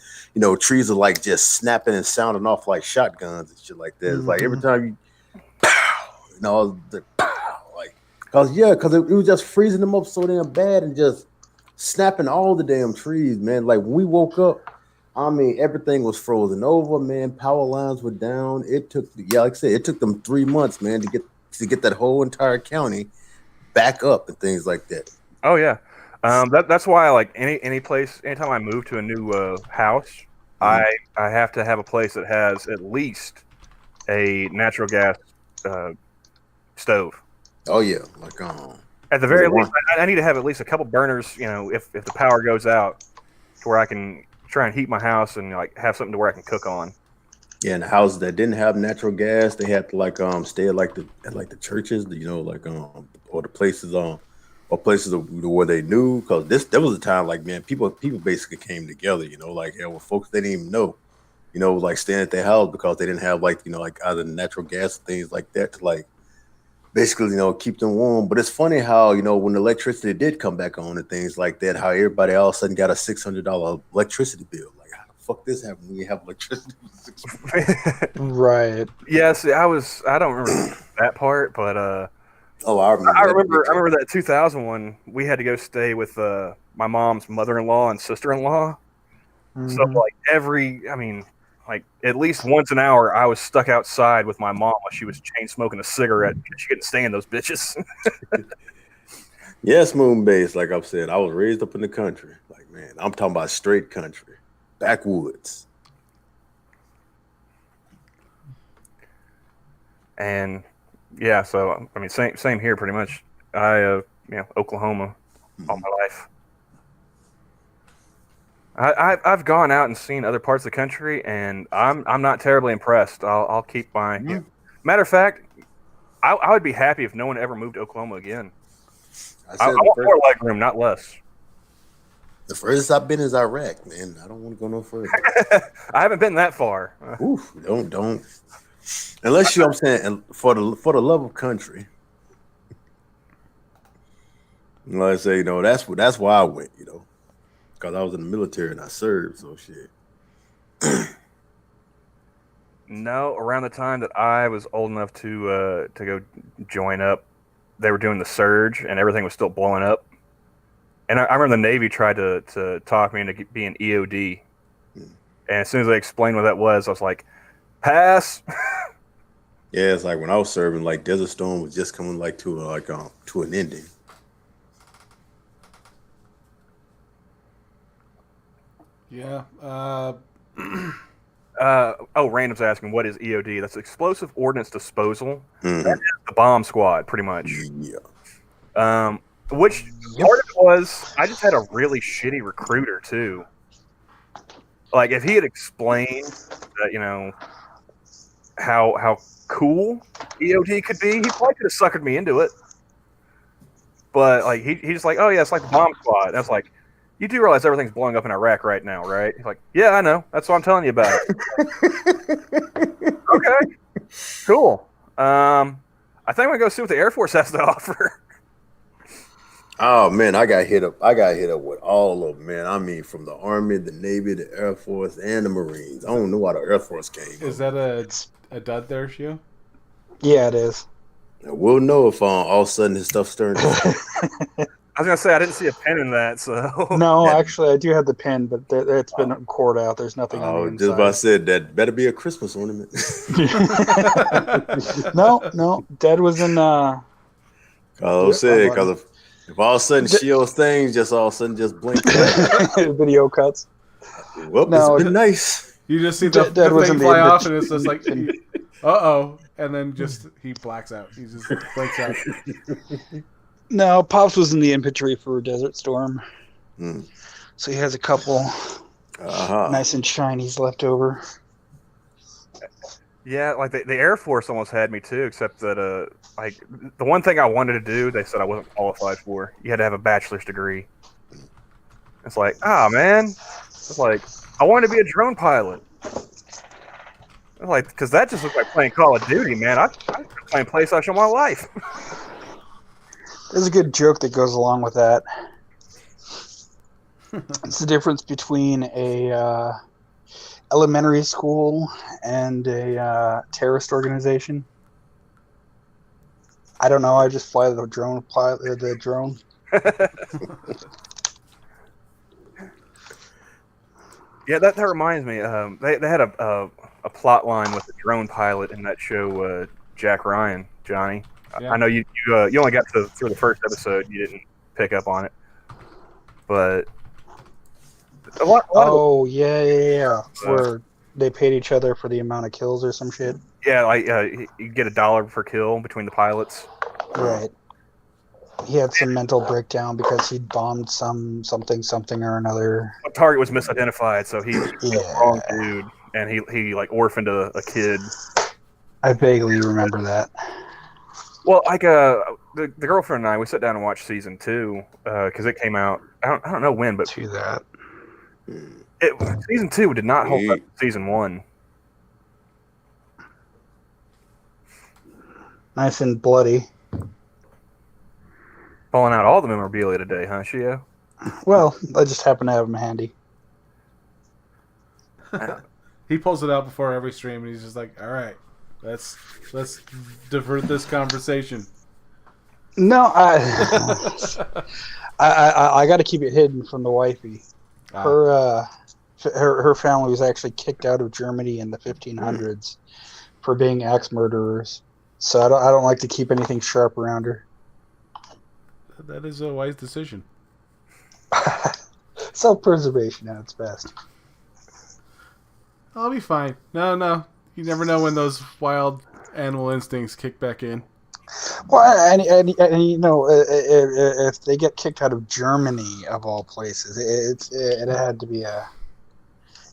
trees are like just snapping and sounding off like shotguns and shit like that. It's like every time you pow, the pow, like because it was just freezing them up so damn bad and just snapping all the damn trees, man. Like when we woke up, I mean, everything was frozen over, man. Power lines were down. It took, like I said, it took them 3 months, man, to get that whole entire county back up and things like that. Oh yeah, that's why like any place, anytime I move to a new house, I have to have a place that has at least a natural gas stove. Oh yeah, like at the very least, I need to have at least a couple burners. If the power goes out, to where I can try and heat my house and like have something to where I can cook on. Yeah, and the houses that didn't have natural gas, they had to like stay at the churches, or the places or places where they knew, because there was a time like, man, people basically came together, like hell, with folks they didn't even know, like staying at their house because they didn't have like like either natural gas or things like that to like basically keep them warm. But it's funny how when the electricity did come back on and things like that, how everybody all of a sudden got a $600 electricity bill. Like, how the fuck this happened when you have electricity? Right. Yes, I don't remember that part, but oh, I remember that 2001. We had to go stay with my mom's mother-in-law and sister-in-law. So like at least once an hour, I was stuck outside with my mom while she was chain smoking a cigarette because she couldn't stand those bitches. Yes, moon base. Like I've said, I was raised up in the country. Like, man, I'm talking about straight country, backwoods. And yeah, so I mean, same here, pretty much. I Oklahoma all my life. I've gone out and seen other parts of the country, and I'm not terribly impressed. I'll keep my matter of fact. I would be happy if no one ever moved to Oklahoma again. I want more leg room, not less. The furthest I've been is Iraq, man. I don't want to go no further. I haven't been that far. Oof, don't. Unless I'm saying, and for the love of country. Like I say, that's why I went, because I was in the military and I served, so shit. No, around the time that I was old enough to go join up, they were doing the surge and everything was still blowing up. And I remember the Navy tried to talk me into being EOD. And as soon as they explained what that was, I was like, pass. Yeah, it's like when I was serving, like Desert Storm was just coming to an ending. Yeah. Random's asking, what is EOD? That's Explosive Ordnance Disposal. That is the bomb squad, pretty much. Yeah. Which part of it was, I just had a really shitty recruiter, too. Like, if he had explained that, how cool EOD could be, he probably could have suckered me into it. But, like, he's just like, oh, yeah, it's like the bomb squad. And I was like, you do realize everything's blowing up in Iraq right now, right? He's like, yeah, I know. That's what I'm telling you about it. Okay, cool. I think I'm gonna go see what the Air Force has to offer. Oh man, I got hit up with all of them, man. I mean, from the Army, the Navy, the Air Force, and the Marines. I don't know why the Air Force came. Is that a dud there, Shio? Yeah, it is. We'll know if all of a sudden his stuff's starting to I was gonna say I didn't see a pin in that, so No, actually, I do have the pin, but it's been cored out. There's nothing on the inside. Just about said that better be a Christmas ornament. No, Dad was in. Because if all of a sudden Shio's things just all of a sudden just blink. Video cuts. Well, it's been nice. You just see the thing fly off, and it's just like, uh-oh, and then just he blacks out. He just blinks out. No, Pops was in the infantry for Desert Storm. Mm. So he has a couple nice and shinies left over. Yeah, like the Air Force almost had me too, except that like the one thing I wanted to do, they said I wasn't qualified for. You had to have a bachelor's degree. It's like, man. It's like, I wanted to be a drone pilot. Like, because that just looked like playing Call of Duty, man. I've been playing PlayStation all my life. There's a good joke that goes along with that. It's the difference between a elementary school and a terrorist organization. I don't know. I just fly the drone. Yeah, that reminds me. They had a plot line with the drone pilot in that show, Jack Ryan, Johnny. Yeah. I know you only got through the first episode. You didn't pick up on it, but a lot yeah. Where they paid each other for the amount of kills or some shit. Yeah, like you get $1 per kill between the pilots. Right. He had some mental breakdown because he'd bombed something or another. A target was misidentified, so he was the wrong dude, and he like orphaned a kid. I vaguely remember that. Well, like the girlfriend and I, we sat down and watched season 2 because it came out. I don't know when, but to that. Season 2 did not hold up to season 1. Nice and bloody. Falling out all the memorabilia today, huh, Shio? Well, I just happen to have them handy. He pulls it out before every stream, and he's just like, "All right, let's divert this conversation." No, I got to keep it hidden from the wifey. Her family was actually kicked out of Germany in the 1500s for being axe murderers. So I don't like to keep anything sharp around her. That is a wise decision. Self-preservation at its best. I'll be fine. No. You never know when those wild animal instincts kick back in. Well, and you know, if they get kicked out of Germany, of all places, it had to be a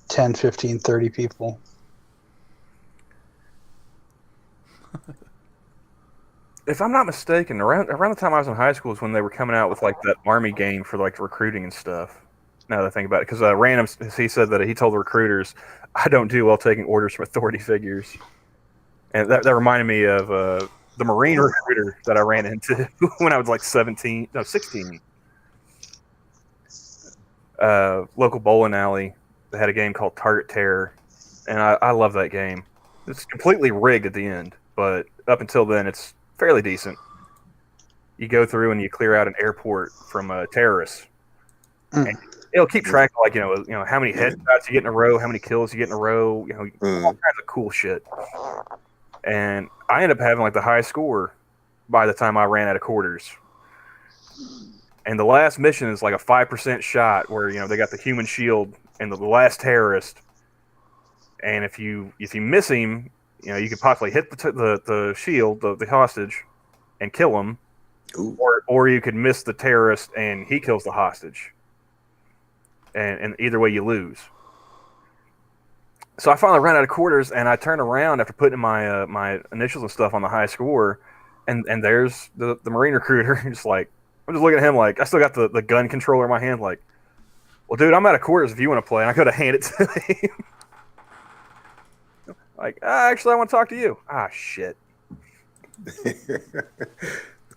10, 15, 30 people. If I'm not mistaken, around the time I was in high school is when they were coming out with like that army game for like recruiting and stuff. Now that I think about it, because Random, he said that he told the recruiters, "I don't do well taking orders from authority figures," and that reminded me of the Marine recruiter that I ran into when I was like 17, no 16. Local bowling alley. They had a game called Target Terror, and I love that game. It's completely rigged at the end, but up until then, it's fairly decent. You go through and you clear out an airport from terrorists, and it'll keep track of like how many headshots you get in a row, how many kills you get in a row, all kinds of cool shit. And I ended up having like the highest score by the time I ran out of quarters. And the last mission is like a 5% shot where they got the human shield and the last terrorist. And if you miss him, you could possibly hit the shield, the hostage, and kill him. Ooh. Or you could miss the terrorist and he kills the hostage. And either way you lose. So I finally ran out of quarters, and I turned around after putting my my initials and stuff on the high score, and there's the Marine recruiter. Just like, I'm just looking at him like, I still got the gun controller in my hand. Like, well, dude, I'm out of quarters if you want to play. And I could have handed it to him. Like, actually, I want to talk to you. Shit.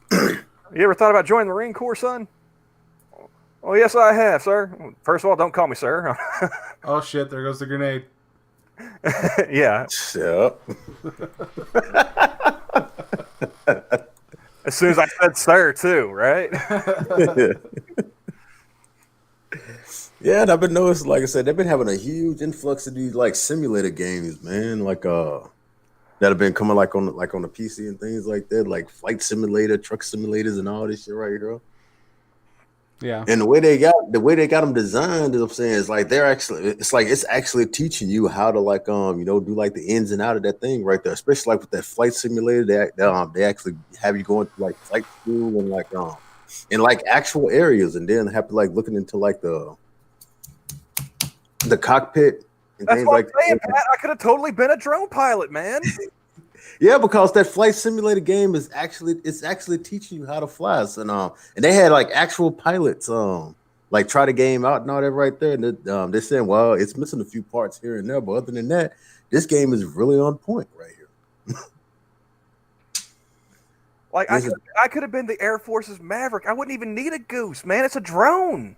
You ever thought about joining the Marine Corps, son? Well, yes, I have, sir. First of all, don't call me sir. Oh shit! There goes the grenade. Yeah. Yep. As soon as I said sir, too, right? Yeah, and I've been noticing, like I said, they've been having a huge influx of these like simulator games, man. Like that have been coming like on the PC and things like that, like flight simulator, truck simulators, and all this shit right here. Yeah. And the way they got them designed, I'm saying, is like it's actually teaching you how to like do like the ins and out of that thing right there. Especially like with that flight simulator, they actually have you going to like flight school and like in like actual areas, and then have to like looking into like the cockpit and That's things what like I'm saying, that. Pat. I could have totally been a drone pilot, man. Yeah, because that flight simulator game is actually teaching you how to fly. So, and they had like actual pilots like try the game out and all that right there. And they're saying, well, it's missing a few parts here and there, but other than that, this game is really on point right here. Like I could have been the Air Force's Maverick. I wouldn't even need a goose, man. It's a drone.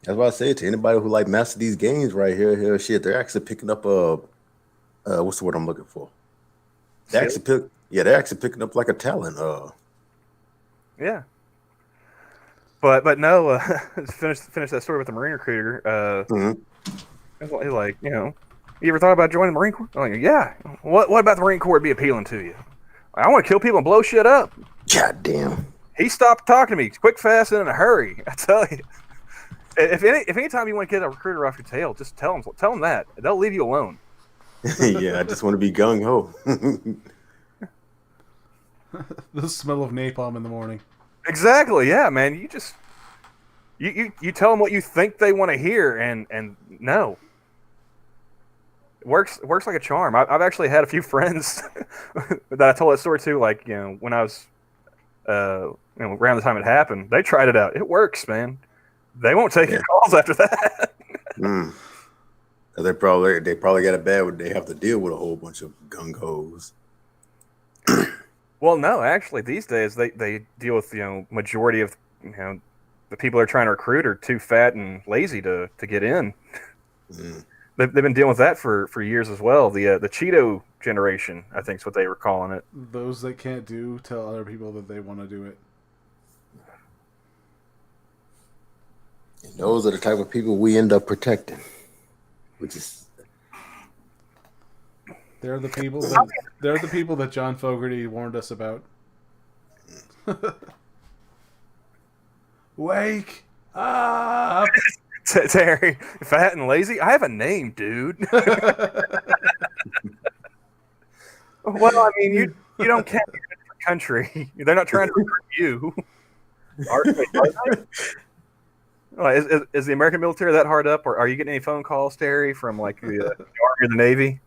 That's why I say to anybody who like master these games right here, shit, they're actually picking up what's the word I'm looking for? They're actually picking up like a talent. Yeah. But no, finish that story with the Marine recruiter. He's like, you ever thought about joining the Marine Corps? I'm like, yeah. What about the Marine Corps would be appealing to you? I want to kill people and blow shit up. God damn. He stopped talking to me quick, fast, and in a hurry. I tell you. If any time you want to get a recruiter off your tail, just tell them that. They'll leave you alone. Yeah, I just want to be gung ho. The smell of napalm in the morning. Exactly. Yeah, man. You just you tell them what you think they want to hear, and no, it works like a charm. I've actually had a few friends that I told that story to, like when I was around the time it happened. They tried it out. It works, man. They won't take your calls after that. They probably got it bad when they have to deal with a whole bunch of gung hos. Well, no, actually, these days they deal with majority of the people they're trying to recruit are too fat and lazy to get in. They've been dealing with that for years as well. The Cheeto generation, I think, is what they were calling it. Those that can't tell other people that they want to do it. And those are the type of people we end up protecting, which is they're the people that John Fogerty warned us about. Wake up, Terry. Fat and lazy. I have a name, dude. Well, I mean, You don't count your different country. They're not trying to recruit you. Are they? Like, is the American military that hard up, or are you getting any phone calls, Terry, from like the Army or the Navy?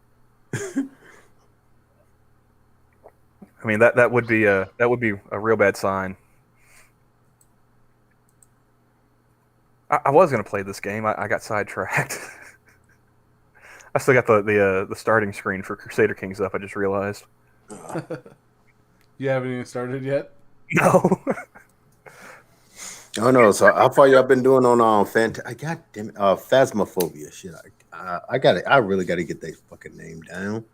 I mean that would be a real bad sign. I was gonna play this game. I got sidetracked. I still got the starting screen for Crusader Kings up. I just realized. You haven't even started yet? No. Oh no! So how far y'all been doing on I got Phasmophobia shit. I got it. I really got to get that fucking name down.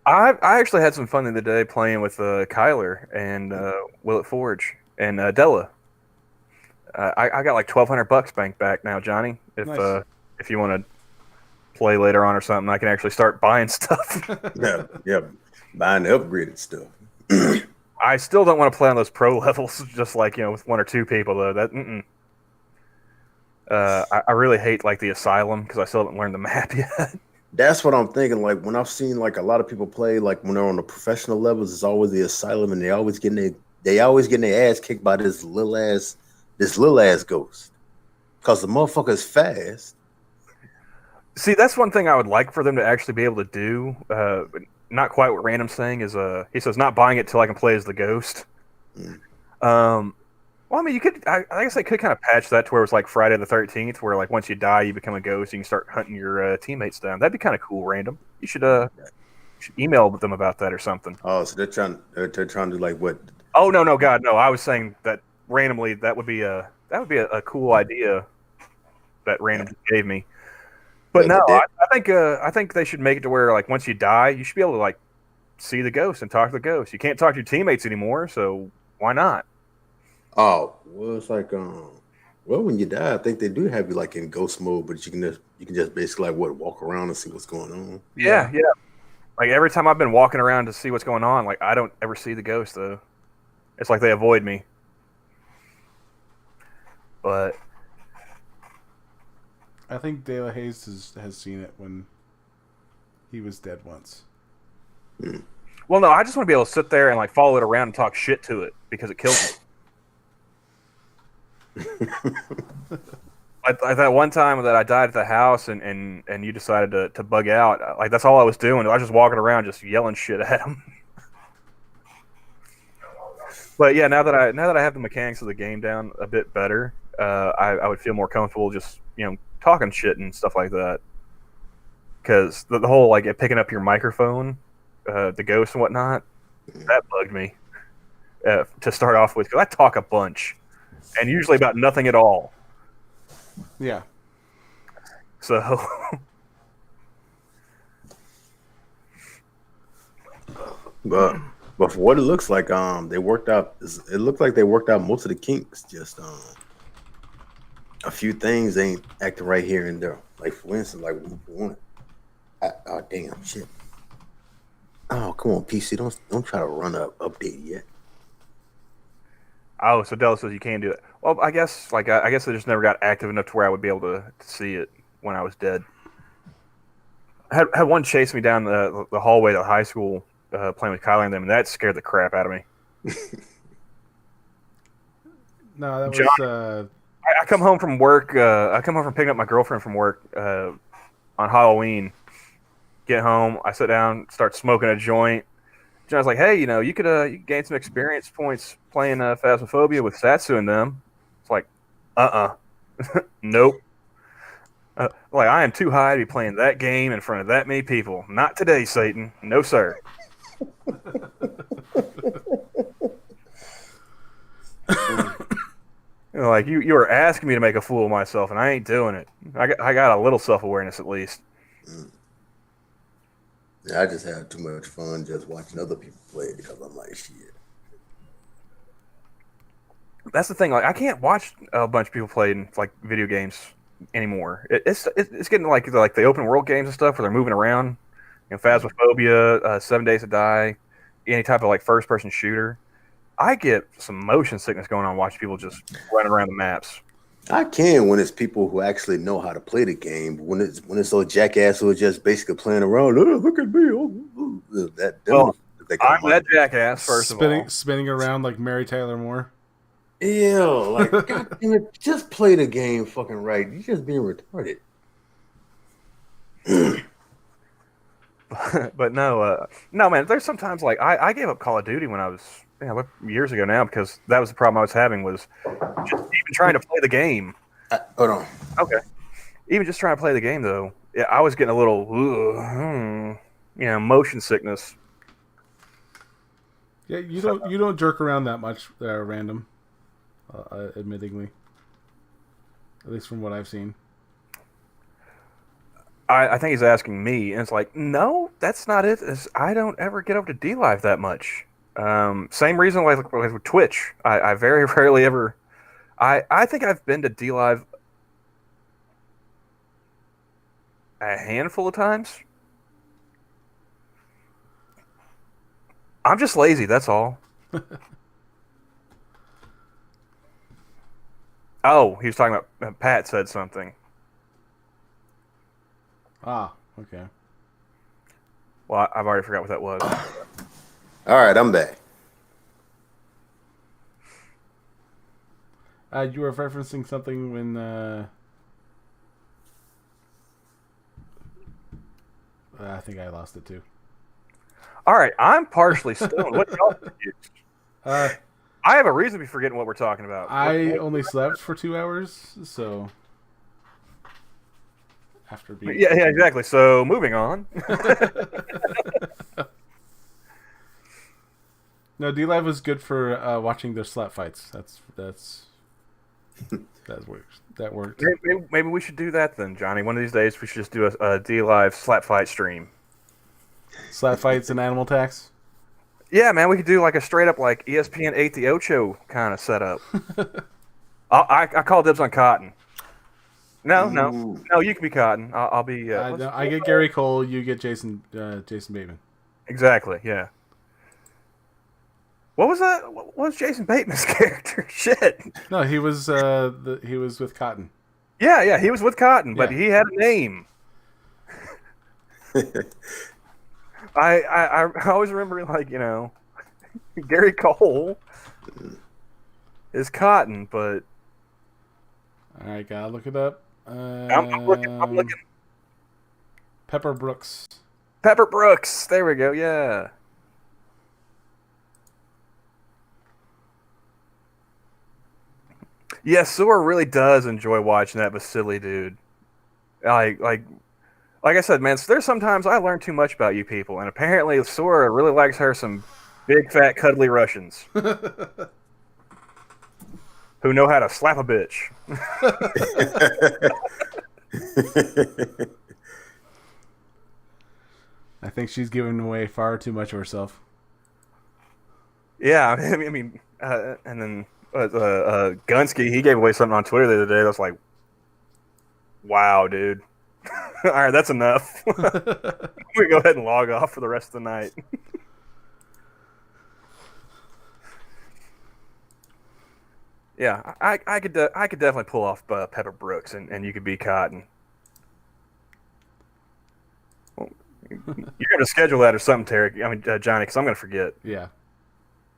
I actually had some fun the other day playing with Kyler and Will It Forge and Della. I got like $1,200 banked back now, Johnny. Nice. If you want to play later on or something, I can actually start buying stuff. yeah, buying the upgraded stuff. I still don't want to play on those pro levels, just like with one or two people though. That I really hate like the Asylum because I still haven't learned the map yet. That's what I'm thinking. Like when I've seen like a lot of people play, like when they're on the professional levels, it's always the Asylum, and they always getting their ass kicked by this little ass ghost because the motherfucker is fast. See, that's one thing I would like for them to actually be able to do. Not quite what Random's saying is. He says not buying it till I can play as the ghost. Well, I mean, you could. I guess I could kind of patch that to where it was like Friday the 13th, where like once you die, you become a ghost. You can start hunting your teammates down. That'd be kind of cool, Random. You should email them about that or something. Oh, so they're trying to like what? Oh no, God, no! I was saying that randomly that would be a cool idea that Random gave me. But no, I think they should make it to where like once you die, you should be able to like see the ghost and talk to the ghost. You can't talk to your teammates anymore, so why not? Oh, well, it's like well, when you die, I think they do have you like in ghost mode, but you can just basically like walk around and see what's going on. Yeah. Like every time I've been walking around to see what's going on, like I don't ever see the ghost though. It's like they avoid me. But I think De La Hayes has seen it when he was dead once. Well, no, I just want to be able to sit there and like follow it around and talk shit to it because it kills me. Like that one time that I died at the house and you decided to bug out, like that's all I was doing. I was just walking around just yelling shit at him. But yeah, now that I have the mechanics of the game down a bit better, I would feel more comfortable just talking shit and stuff like that. Because the whole like picking up your microphone, the ghost and whatnot, that bugged me to start off with. Because I talk a bunch, and usually about nothing at all. Yeah. So. But for what it looks like, they worked out. It looked like they worked out most of the kinks. Just a few things ain't acting right here and there. Like for instance, like one. Oh damn shit! Oh come on, PC, don't try to run up update yet. Oh, so Della says you can do it. Well, I guess I guess I just never got active enough to where I would be able to see it when I was dead. I had one chase me down the hallway to high school playing with Kyler and them, and that scared the crap out of me. No, that John, was. I come home from work. I come home from picking up my girlfriend from work on Halloween. Get home, I sit down, start smoking a joint. John's like, "Hey, you could gain some experience points playing Phasmophobia with Satsu and them." It's like, nope. Like I am too high to be playing that game in front of that many people. Not today, Satan. No, sir. Like you are asking me to make a fool of myself, and I ain't doing it. I got a little self-awareness at least. Yeah, I just had too much fun just watching other people play because I'm like, shit. That's the thing. Like, I can't watch a bunch of people playing like video games anymore. It's getting like the open world games and stuff where they're moving around. Phasmophobia, 7 Days to Die, any type of like first person shooter. I get some motion sickness going on watching people just running around the maps. I can when it's people who actually know how to play the game. But when it's those jackass who are just basically playing around, oh, look at me. The they got I'm money. that jackass. First of all, spinning around like Mary Tyler Moore. Ew, like God damn it, just play the game fucking right. You just being retarded. but no, no, man. There's sometimes like I gave up Call of Duty when I was years ago now because that was the problem I was having was just even trying to play the game. Hold on. Okay, even just trying to play the game though, yeah, I was getting a little, motion sickness. Yeah, you don't jerk around that much, random. Admittingly, at least from what I've seen. I think he's asking me, and it's like, no, that's not it. I don't ever get over to D Live that much. Same reason like with Twitch. I very rarely ever. I think I've been to D Live a handful of times. I'm just lazy. That's all. Oh, he was talking about Pat said something. Ah, okay. Well, I've already forgot what that was. All right, I'm back. You were referencing something when I think I lost it too. All right, I'm partially stoned. What y'all confused? I have a reason to be forgetting what we're talking about. I only slept for 2 hours, so after being Yeah, exactly. So moving on. No, D Live was good for watching their slap fights. That worked. Maybe we should do that then, Johnny. One of these days, we should just do a D Live slap fight stream. Slap fights and animal tax. Yeah, man, we could do like a straight up like ESPN 8 the Ocho kind of setup. I call dibs on Cotton. No, you can be Cotton. I'll be. I get Gary Cole. You get Jason Bateman. Exactly. Yeah. What was that? What was Jason Bateman's character? Shit. No, he was he was with Cotton. Yeah, he was with Cotton, but Yeah. he had a name. I always remember like Gary Cole is Cotton, but All right, gotta look it up. I'm looking. Pepper Brooks. Pepper Brooks. There we go. Yeah. Yeah, Sora really does enjoy watching that Vasily dude. Like I said, man, there's sometimes I learn too much about you people, and apparently Sora really likes her some big, fat, cuddly Russians who know how to slap a bitch. I think she's giving away far too much of herself. Yeah, I mean, and then Gunsky, he gave away something on Twitter the other day. I was like, wow, dude. All right, that's enough. We go ahead and log off for the rest of the night. Yeah, I could definitely pull off Pepper Brooks, and you could be Cotton. Well, you're going to schedule that or something, Terry. I mean, Johnny, because I'm going to forget. Yeah.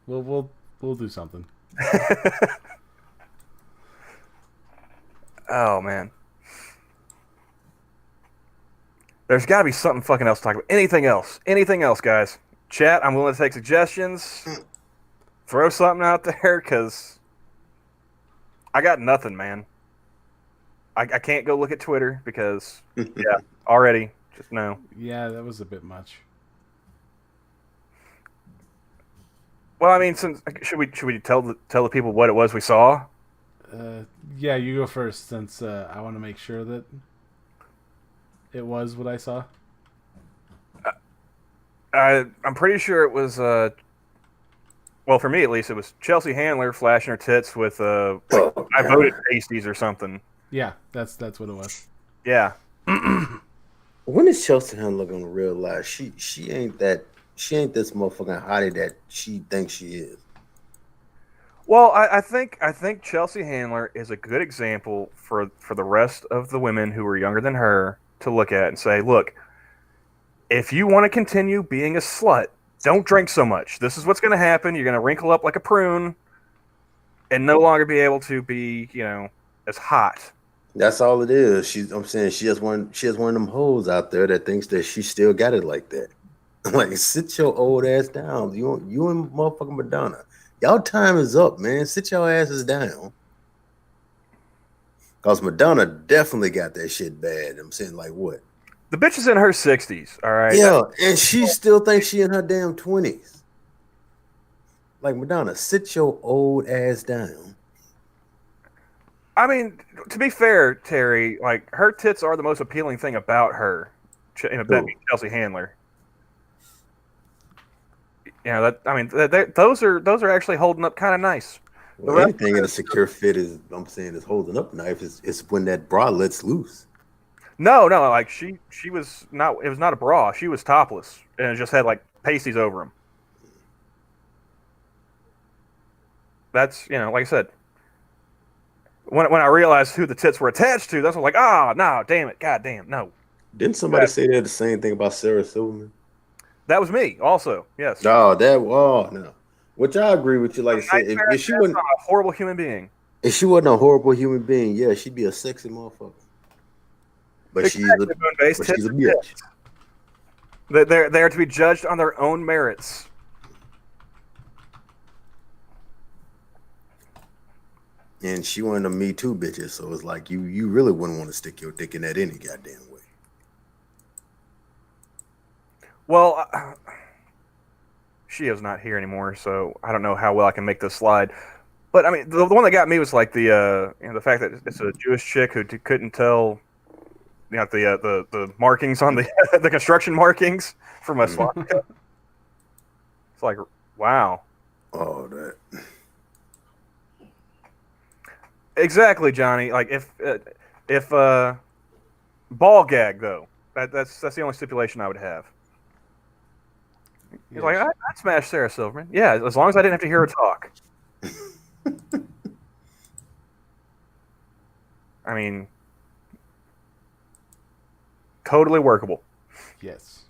We'll do something. Oh man. There's got to be something fucking else to talk about. Anything else, guys? Chat, I'm willing to take suggestions. Throw something out there, because I got nothing, man. I can't go look at Twitter, because, yeah, already, just no. Yeah, that was a bit much. Well, I mean, should we tell the people what it was we saw? Yeah, you go first, since I want to make sure that it was what I saw. I'm pretty sure it was. Well, for me at least, it was Chelsea Handler flashing her tits with I voted pasties or something. Yeah, that's what it was. Yeah. When is Chelsea Handler gonna realize she ain't this motherfucking hottie that she thinks she is? Well, I think Chelsea Handler is a good example for the rest of the women who are younger than her to look at and say, look, if you want to continue being a slut, don't drink so much. This is what's going to happen. You're going to wrinkle up like a prune and no longer be able to be, as hot. That's all it is. I'm saying she has one of them hoes out there that thinks that she still got it like that. Like, sit your old ass down. You and motherfucking Madonna. Y'all time is up, man. Sit your asses down. Cause Madonna definitely got that shit bad. I'm saying, like, what? The bitch is in her 60s, all right? Yeah, and she still thinks she in her damn 20s. Like, Madonna, sit your old ass down. I mean, to be fair, Terry, like, her tits are the most appealing thing about her. That being Chelsea Handler. Those are actually holding up kind of nice. Well, anything in a secure fit is holding up knife is when that bra lets loose. No, like she was not. It was not a bra. She was topless and it just had like pasties over them. That's like I said. When I realized who the tits were attached to, that's when I was like, no, damn it, god damn, no. Didn't somebody say that the same thing about Sarah Silverman? That was me, also. Yes. No, no. Which I agree with you. Like I said, if she wasn't a horrible human being, if she wasn't a horrible human being, yeah, she'd be a sexy motherfucker. But she's a bitch. They're to be judged on their own merits. And she one of them Me Too bitches, so it's like you really wouldn't want to stick your dick in that any goddamn way. Well, she is not here anymore, so I don't know how well I can make this slide. But I mean, the one that got me was like the fact that it's a Jewish chick who couldn't tell, the markings on the the construction markings from a swastika. It's like, wow. Oh, that. Exactly, Johnny. Like if ball gag though, that's the only stipulation I would have. He's like, I'd smash Sarah Silverman. Yeah, as long as I didn't have to hear her talk. I mean, totally workable. Yes.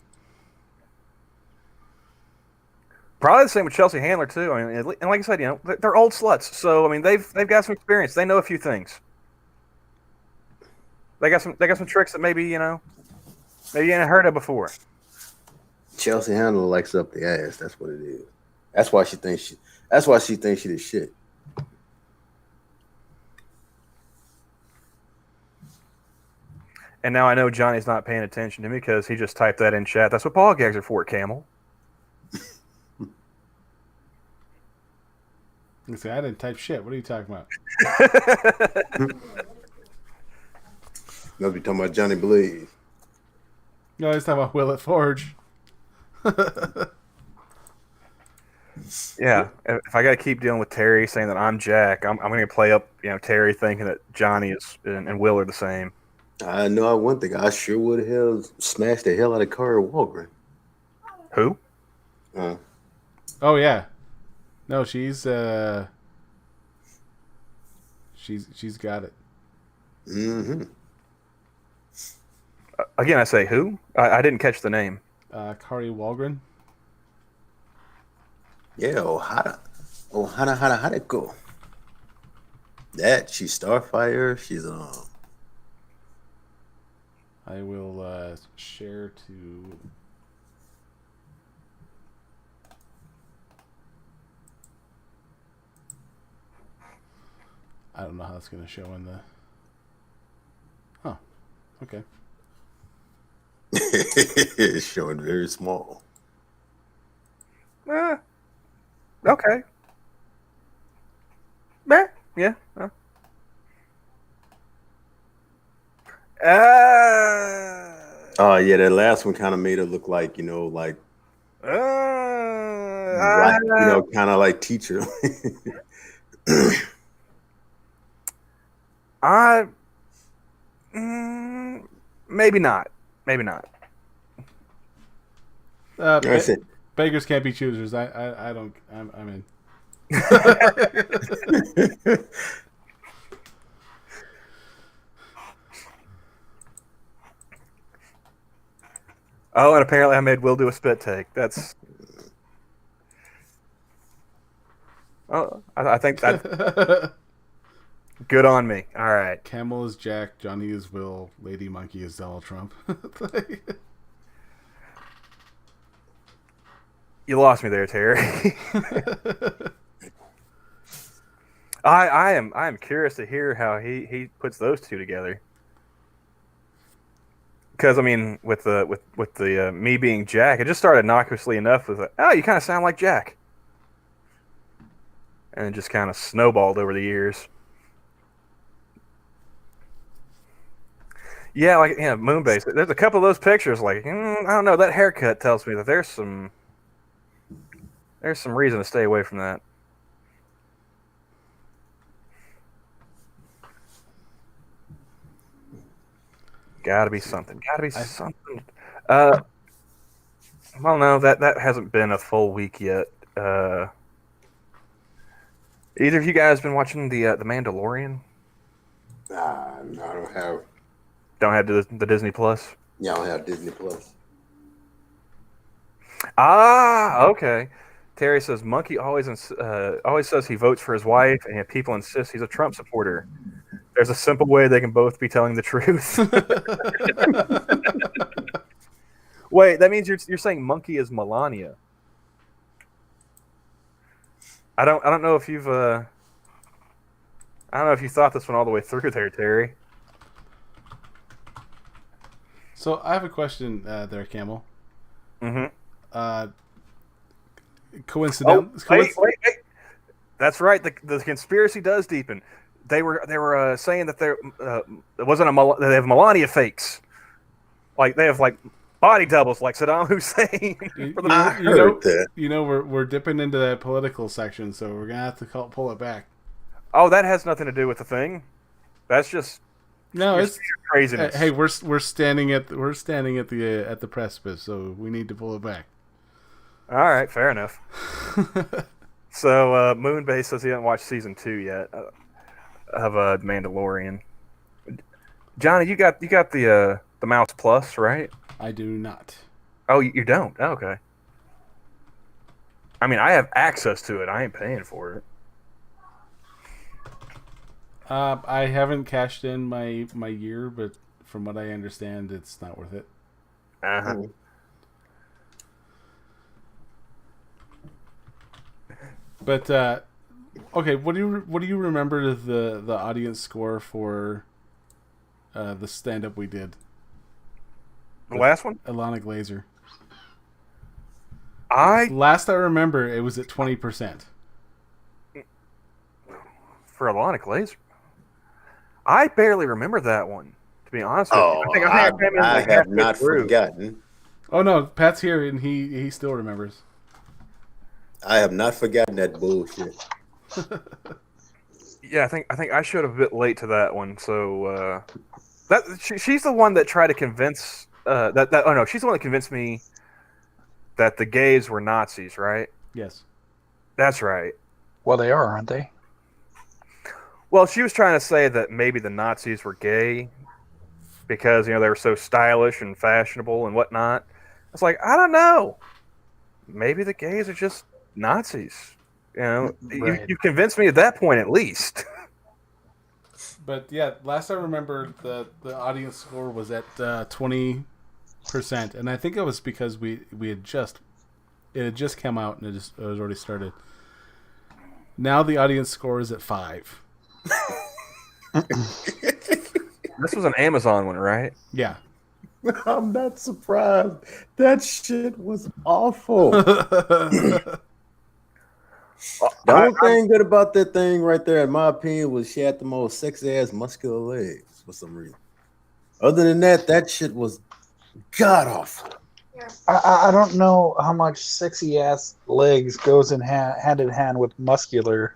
Probably the same with Chelsea Handler too. I mean, and like I said, they're old sluts, so I mean they've got some experience. They know a few things. They got some tricks that maybe you ain't heard of before. Chelsea Handler likes up the ass. That's what it is. That's why she thinks she the shit. And now I know Johnny's not paying attention to me because he just typed that in chat. That's what ball gags are for, Camel. I say I didn't type shit. What are you talking about? Must be talking about Johnny Blaze. No, I was talking about Will at Forge. Yeah, if I got to keep dealing with Terry saying that I'm Jack, I'm going to play up, Terry thinking that Johnny is and Will are the same. I know one thing. I sure would have smashed the hell out of Carter Walgren. Who? Oh yeah, no, she's got it. Mm-hmm. Again, I say who? I didn't catch the name. Kari Walgren. Yeah, how'd it go? That she's Starfire. She's I will share to. I don't know how it's going to show in the. Oh, okay. It's showing very small. Okay. Yeah. Oh yeah, that last one kind of made it look like kind of like teacher. Maybe not. Beggars can't be choosers. I don't. I'm in. Oh, and apparently I made Will do a spit take. That's Oh, I think that good on me. All right. Camel is Jack, Johnny is Will, Lady Monkey is Donald Trump. You lost me there, Terry. I am curious to hear how he puts those two together. Because I mean, with the me being Jack, it just started innocuously enough with oh, you kind of sound like Jack, and it just kind of snowballed over the years. Yeah, like Moonbase. There's a couple of those pictures. Like I don't know, that haircut tells me that there's some reason to stay away from that. Got to be something. Got to be something. Well, no, that hasn't been a full week yet. Either of you guys been watching the Mandalorian? Nah, no, I don't have. Don't have the Disney Plus. Yeah, I don't have Disney Plus. Ah, okay. Terry says Monkey always says he votes for his wife, and yet people insist he's a Trump supporter. There's a simple way they can both be telling the truth. Wait, that means you're saying Monkey is Melania. I don't know if you've I don't know if you thought this one all the way through there, Terry. So I have a question there, Camel. Mm-hmm. Coincidence. Wait. That's right. The conspiracy does deepen. They were saying that there it wasn't they have Melania fakes, like they have like body doubles like Saddam Hussein. We're dipping into that political section, so we're gonna have to pull it back. Oh, that has nothing to do with the thing. That's just it's craziness. Hey, we're standing at the precipice, so we need to pull it back. All right, fair enough. So Moonbase says he hasn't watched season 2 yet of Mandalorian. Johnny, you got the Mouse Plus, right? I do not. Oh, you don't? Oh, okay. I mean, I have access to it. I ain't paying for it. I haven't cashed in my year, but from what I understand, it's not worth it. Uh-huh. But okay, what do you remember the audience score for the stand up we did? The last one? Alana Glazer. Last I remember, it was at 20%. For Alana Glazer? I barely remember that one, to be honest with you. I have not forgotten. Oh no, Pat's here and he still remembers. I have not forgotten that bullshit. Yeah, I think I showed up a bit late to that one. So she's the one that tried to convince she's the one that convinced me that the gays were Nazis, right? Yes. That's right. Well, they are, aren't they? Well, she was trying to say that maybe the Nazis were gay because, they were so stylish and fashionable and whatnot. It's like, I don't know. Maybe the gays are just Nazis. Right. You convinced me at that point at least. But yeah, last I remember, the audience score was at 20%, and I think it was because it had just come out and it was already started. Now the audience score is at 5. This was an Amazon one, right? Yeah. I'm not surprised. That shit was awful. The only thing good about that thing right there, in my opinion, was she had the most sexy ass muscular legs for some reason. Other than that shit was god awful. I don't know how much sexy ass legs goes hand in hand with muscular,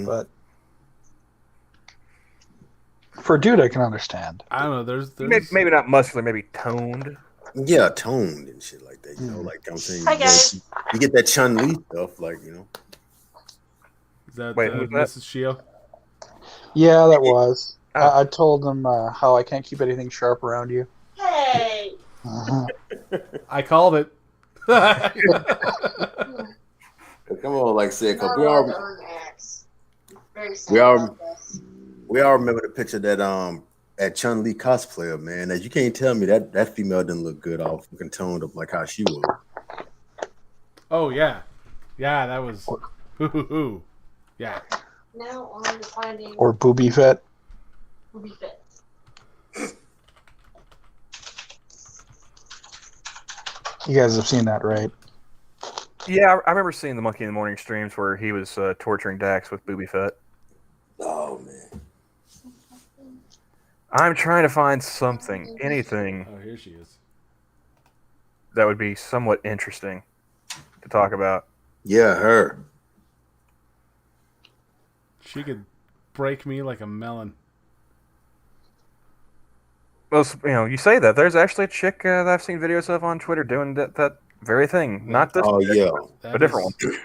but for a dude, I can understand. I don't know. There's maybe not muscular, maybe toned. Yeah, toned and shit like that. Like I'm saying, you get that Chun-Li stuff, like Is that wait, who's Mrs. Shio? Yeah, that was. I told him how I can't keep anything sharp around you. Hey. Uh-huh. I called it. Come on, like I said, because Very we sad all about this. we all remember the picture that Chun-Li cosplayer, man. That you can't tell me that female didn't look good all fucking toned up like how she was. Oh yeah, yeah, that was. Yeah. Now on to finding Or Booby Fett. Booby Fit. You guys have seen that, right? Yeah, I remember seeing the Monkey in the Morning streams where he was torturing Dax with Booby Fett. Oh man. I'm trying to find something, anything Oh, here she is. that would be somewhat interesting to talk about. Yeah, her. She could break me like a melon. Well, you say that. There's actually a chick that I've seen videos of on Twitter doing that very thing. Not this Oh chick, yeah. but a different one.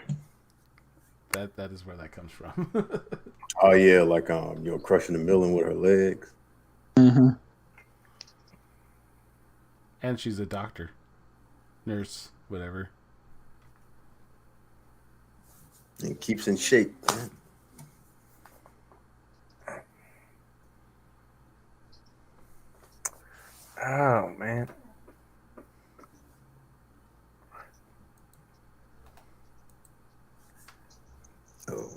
That is where that comes from. Oh yeah, like crushing the melon with her legs. Mm-hmm. And she's a doctor, nurse, whatever. And keeps in shape. Oh man. Oh.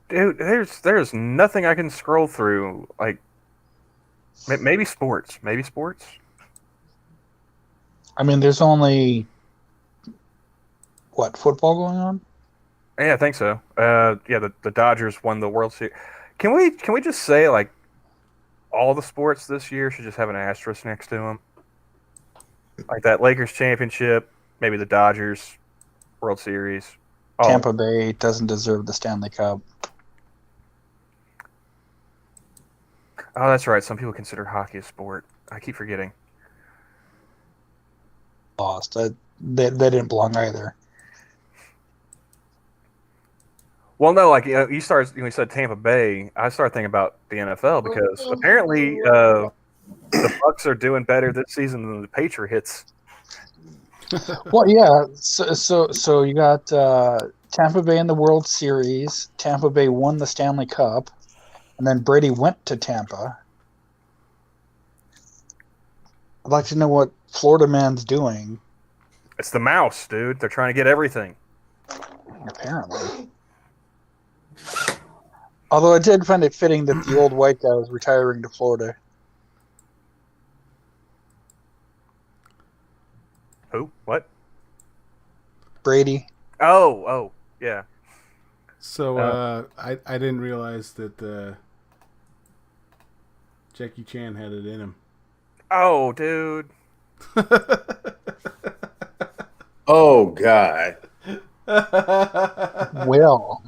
Dude, there's nothing I can scroll through. Like maybe sports. Maybe sports. I mean, there's only football going on? Yeah, I think so. Yeah, the Dodgers won the World Series. Can we just say like all the sports this year should just have an asterisk next to them? Like that Lakers championship, maybe the Dodgers World Series. Oh, Tampa Bay doesn't deserve the Stanley Cup. oh, that's right. Some people consider hockey a sport. I keep forgetting. Lost. They didn't belong either. Well, no, like you said Tampa Bay. I started thinking about the NFL because apparently the Bucks are doing better this season than the Patriots. Well, yeah. So you got Tampa Bay in the World Series. Tampa Bay won the Stanley Cup, and then Brady went to Tampa. I'd like to know what Florida man's doing. It's the mouse, dude. They're trying to get everything. Apparently. Although I did find it fitting that the old white guy was retiring to Florida. Who? What? Brady. Oh, yeah. So I didn't realize that Jackie Chan had it in him. Oh, dude. Oh God. Well,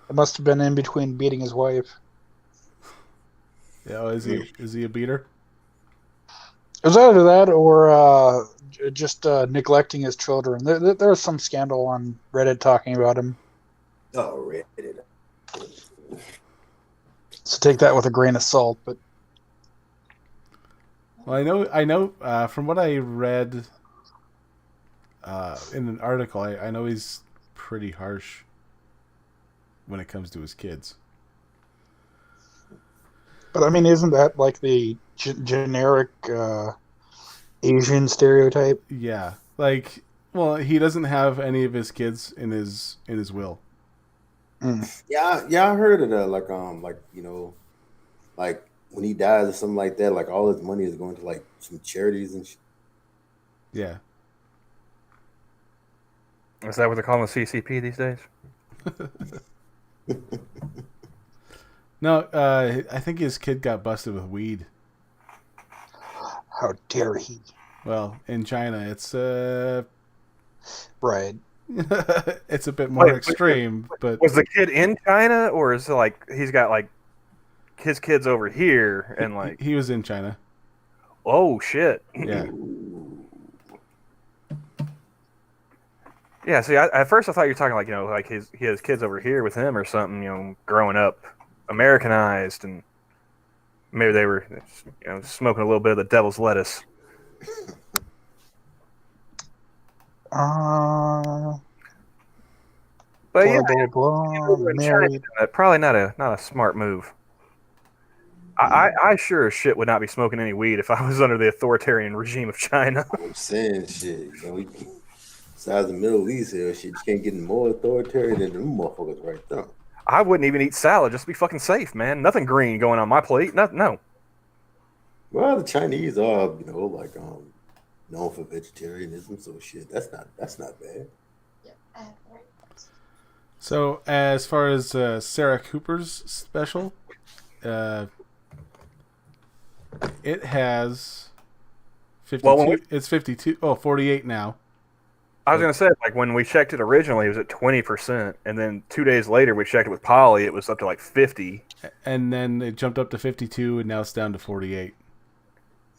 it must have been in between beating his wife. Yeah, is he a beater? It was either that or just neglecting his children. There was some scandal on Reddit talking about him. Oh, Reddit. So take that with a grain of salt. But Well, I know. From what I read in an article, I know he's pretty harsh when it comes to his kids. I mean, isn't that like the generic Asian stereotype? Yeah, like, well, he doesn't have any of his kids in his will. Yeah, I heard of that. Like like when he dies or something like that, like all his money is going to like some charities and shit. Yeah. Is that what they're calling the CCP these days? No, I think his kid got busted with weed. How dare he? Well, in China, it's Right. it's a bit more Wait, extreme. But Was the kid in China, or is it like he's got like his kids over here and like? he was in China. Oh shit! Yeah. Yeah. See, at first I thought you were talking like like he has kids over here with him or something. Growing up Americanized, and maybe they were smoking a little bit of the devil's lettuce. But yeah, blah, blah, blah. in China, Married. probably not a smart move. I sure as shit would not be smoking any weed if I was under the authoritarian regime of China. I'm saying shit. Besides the Middle East here, shit, you can't get more authoritarian than them motherfuckers right there. I wouldn't even eat salad just to be fucking safe, man. Nothing green going on my plate. No. Well, the Chinese are, known for vegetarianism, so shit, that's not bad. So as far as Sarah Cooper's special, it has 52. Well, it's 52. Oh, 48 now. I was gonna say, like when we checked it originally, it was at 20%, and then 2 days later we checked it with Polly, it was up to like 50. And then it jumped up to 52, and now it's down to 48.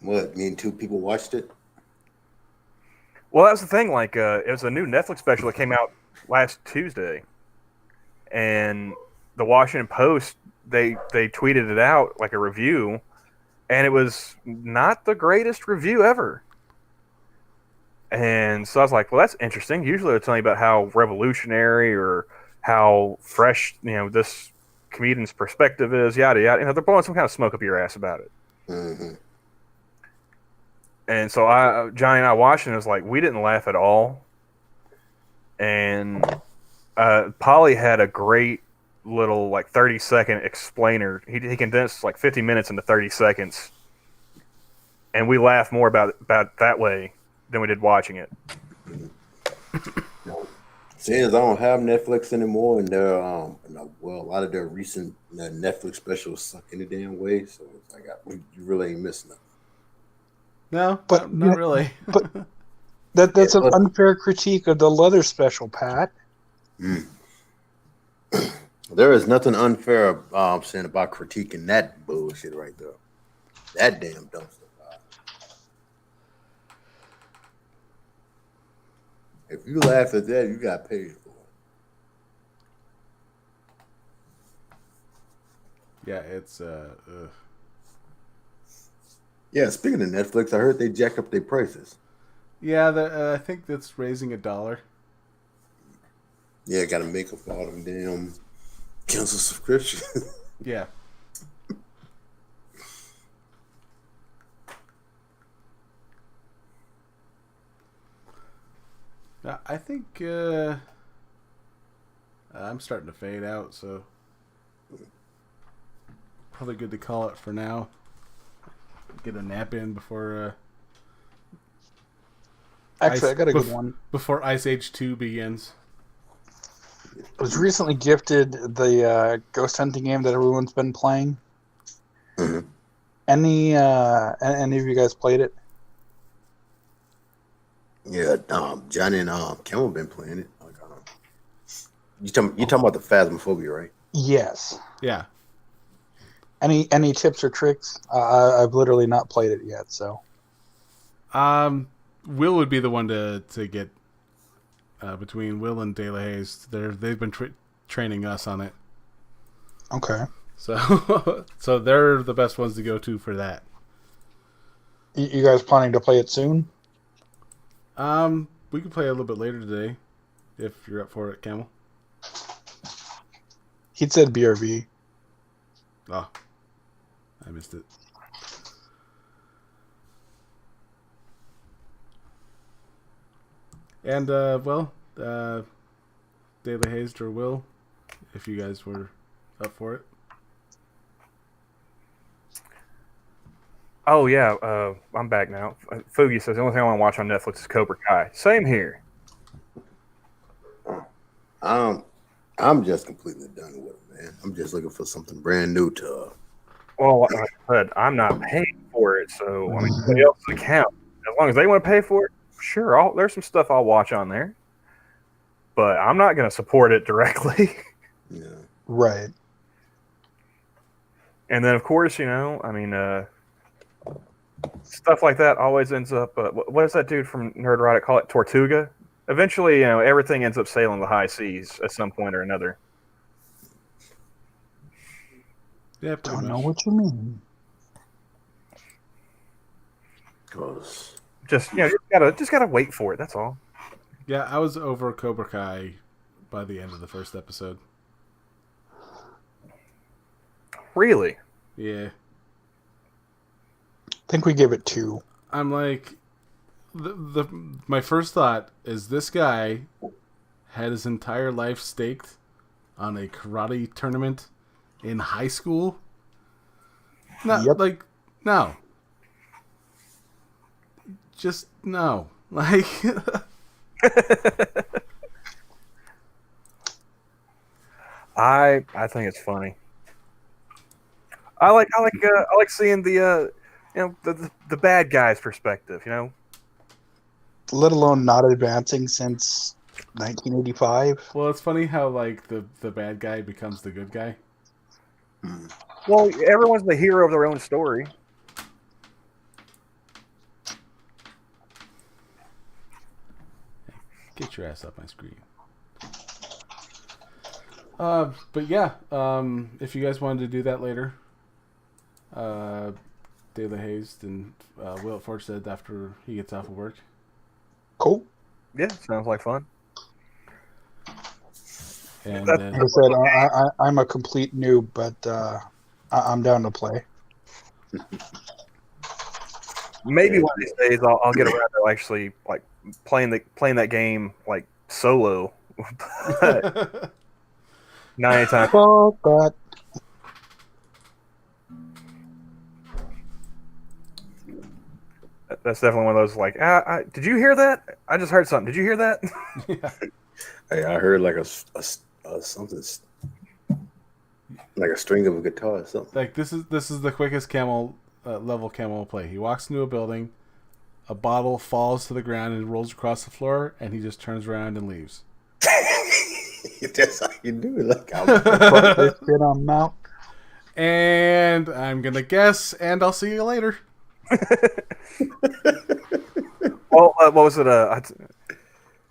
What? Me and two people watched it. Well, that was the thing. Like, it was a new Netflix special that came out last Tuesday, and the Washington Post they tweeted it out like a review, and it was not the greatest review ever. And so I was like, well, that's interesting. Usually they're telling you about how revolutionary or how fresh, this comedian's perspective is, yada, yada. They're blowing some kind of smoke up your ass about it. Mm-hmm. And so Johnny and I watching it was like, we didn't laugh at all. And Polly had a great little, 30-second explainer. He condensed, 50 minutes into 30 seconds. And we laughed more about that way than we did watching it. Seeing as I don't have Netflix anymore, and they're a lot of their recent Netflix specials suck any damn way, so it's like you really ain't missing nothing. No, But not really. But that's an unfair critique of the leather special, Pat. Mm. There is nothing unfair saying about critiquing that bullshit right there. That damn dumpster. If you laugh at that, you got paid for it. Yeah, it's Yeah, speaking of Netflix, I heard they jacked up their prices. Yeah, I think that's raising $1. Yeah, got to make up for all them damn cancel subscriptions. Yeah. I think I'm starting to fade out, so probably good to call it for now. Get a nap in before. Actually, I got a good one. Before Ice Age 2 begins. I was recently gifted the ghost hunting game that everyone's been playing. Mm-hmm. Any of you guys played it? Yeah, Johnny and Kim have been playing it. You talking about the Phasmophobia, right? Yes. Yeah. Any tips or tricks? I've literally not played it yet, so. Will would be the one to get between Will and De La Haye. They've been training us on it. Okay. So they're the best ones to go to for that. You guys planning to play it soon? We can play a little bit later today, if you're up for it, Camel. He said BRB. Oh, I missed it. And De La Haye or Will, if you guys were up for it. Oh yeah, I'm back now. Foogie says the only thing I want to watch on Netflix is Cobra Kai. Same here. I'm just completely done with it, man. I'm just looking for something brand new to. Well, like I said, I'm not paying for it, so I mean, somebody else's account. As long as they want to pay for it, sure. There's some stuff I'll watch on there, but I'm not going to support it directly. Yeah. Right. And then, of course, stuff like that always ends up. What does that dude from Nerdrotic call it? Tortuga. Eventually, everything ends up sailing the high seas at some point or another. Yeah, Don't know what you mean. Cause Just gotta wait for it. That's all. Yeah, I was over Cobra Kai by the end of the first episode. Really? Yeah. I think we give it 2. I'm like, my first thought is this guy had his entire life staked on a karate tournament in high school. Yep. No. Just no. Like, I think it's funny. I like seeing the the bad guy's perspective. You know. Let alone not advancing since 1985. well, it's funny how like the bad guy becomes the good guy. Well, everyone's the hero of their own story. Get your ass up my screen. But yeah, if you guys wanted to do that later, De La Haze and Will Forge said after he gets off of work. Cool. Yeah, sounds like fun. And Like I said, I'm a complete noob, but I'm down to play. Maybe one of these days I'll get around to actually like playing that game like solo. But not anytime. Fuck that. That's definitely one of those like, did you hear that? I just heard something. Did you hear that? yeah. Hey, I heard like a something like a string of a guitar or something. Like this is the quickest level Camel will play. He walks into a building, a bottle falls to the ground and rolls across the floor, and he just turns around and leaves. That's how you do it. Like, This shit on Mount. And I'm gonna guess, and I'll see you later. Well, what was it? I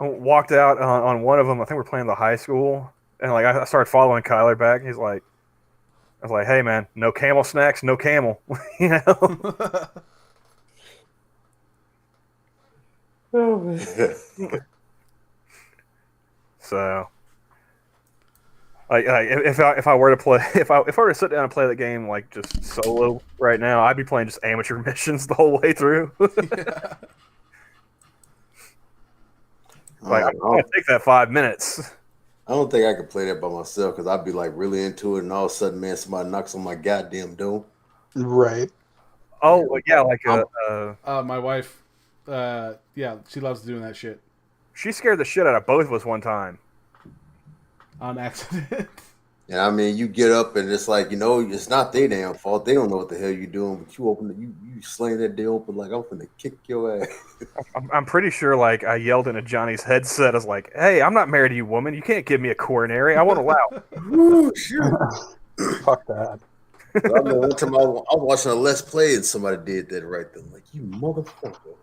walked out on one of them. I think we're playing the high school, and like I started following Kyler back. I was like, "Hey man, no camel snacks, no camel," you know. So, like if I were to play, if I were to sit down and play the game like just solo right now, I'd be playing just amateur missions the whole way through. Yeah. Like I'm gonna take that 5 minutes. I don't think I could play that by myself because I'd be like really into it, and all of a sudden, man, somebody knocks on my goddamn door. Right. Oh well, yeah, like My wife, yeah, she loves doing that shit she scared the shit out of both of us one time. on accident. And I mean, you get up and it's like, it's not their damn fault. They don't know what the hell you're doing, but you open you slam that door open like I'm finna kick your ass. I'm pretty sure like I yelled into Johnny's headset. I was like, "Hey, I'm not married to you, woman. You can't give me a coronary. I won't allow." Woo, shit. Fuck that. I remember one time I was watching a Let's Play and somebody did that right there. I'm like, you motherfucker.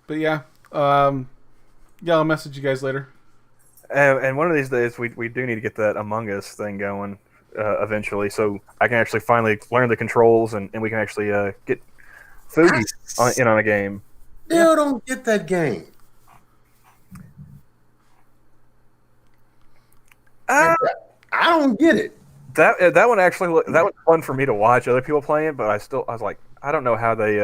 But yeah, I'll message you guys later. And one of these days, we do need to get that Among Us thing going eventually, so I can actually finally learn the controls and we can actually get foodies in on a game. Still don't get that game. I don't get it. That one actually that was fun for me to watch other people playing, but I was like, I don't know how they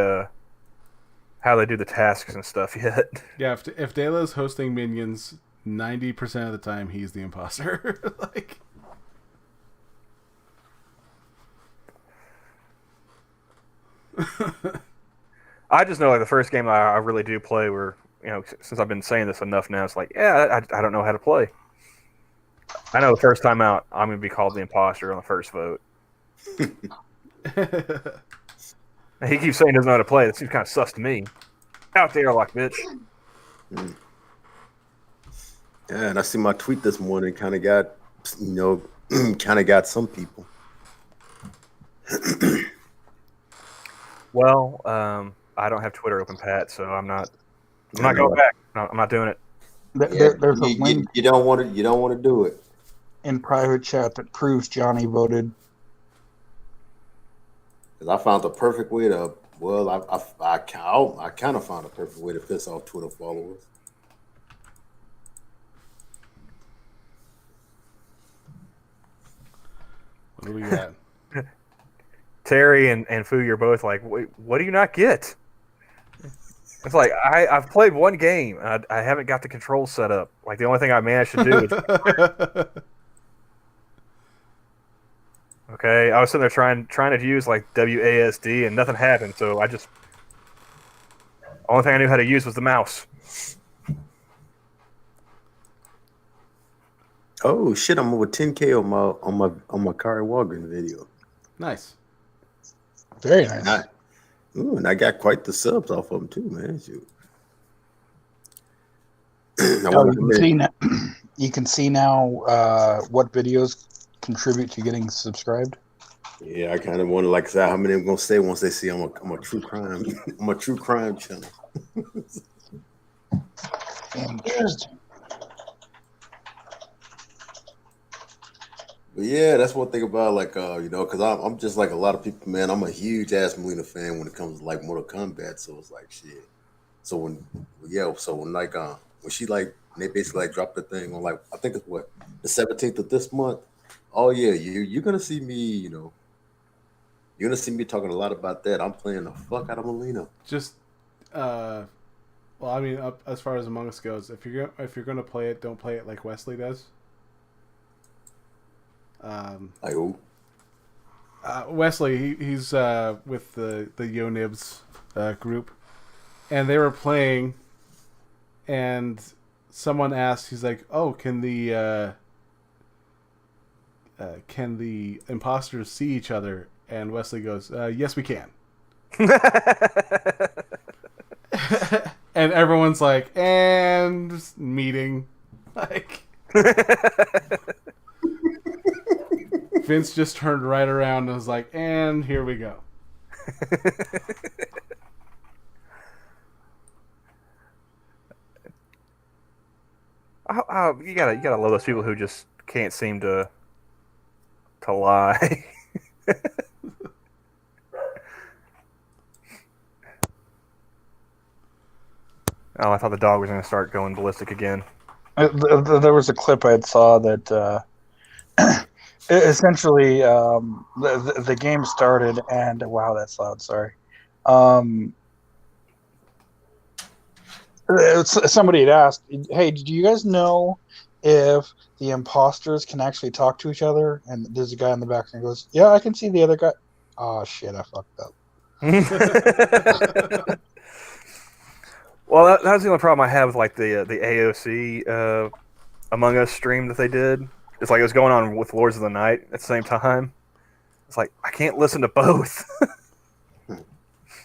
do the tasks and stuff yet. Yeah, if Dela's hosting Minions, 90% of the time he's the imposter. Like, I just know like the first game I really do play, where since I've been saying this enough now, it's like I don't know how to play. I know the first time out I'm gonna be called the imposter on the first vote. He keeps saying he doesn't know how to play. That seems kind of sus to me. Out there like bitch. Yeah, and I see my tweet this morning kind of got, kind of got some people. Well, I don't have Twitter open, Pat, so I'm not going back. No, I'm not doing it. There's a link You don't want to do it. in private chat that proves Johnny voted. Because I found the perfect way to Well, I kind of found a perfect way to piss off Twitter followers. What do we got? Terry and Fu, you're both like, wait, what do you not get? It's like I've played one game. And I haven't got the controls set up. Like the only thing I managed to do is okay. I was sitting there trying to use like WASD and nothing happened. So I just only thing I knew how to use was the mouse. Oh shit! I'm over 10K on my Kari Walgren video. Nice. Very nice. And I got quite the subs off of them too, man. Shoot. You can see now what videos contribute to getting subscribed. Yeah, I kind of wonder, like, how many I'm gonna say once they see I'm a true crime, I'm a true crime channel. Interesting. But yeah, that's one thing about like because I'm just like a lot of people, man. I'm a huge ass Melina fan when it comes to like Mortal Kombat. So it's like shit. So when like when she like they basically like dropped the thing on like I think it's what the 17th of this month. Oh yeah, you're gonna see me. You're gonna see me talking a lot about that. I'm playing the fuck out of Melina. Just well, I mean, as far as Among Us goes, if you're gonna play it, don't play it like Wesley does. Like who? Wesley, he's with the Yo Nibs group, and they were playing, and someone asked, he's like, "Oh, can the imposters see each other?" And Wesley goes, "Yes, we can." And everyone's like, "And meeting," like. Vince just turned right around and was like, "And here we go." You gotta love those people who just can't seem to lie. Oh, I thought the dog was gonna start going ballistic again. There was a clip I saw that essentially the game started and wow, that's loud. Sorry. Somebody had asked, "Hey, do you guys know if the imposters can actually talk to each other?" And there's a guy in the background who goes, "Yeah, I can see the other guy." Oh shit, I fucked up. Well, that was the only problem I had with like the AOC Among Us stream that they did. It's like it was going on with Lords of the Night at the same time. It's like I can't listen to both.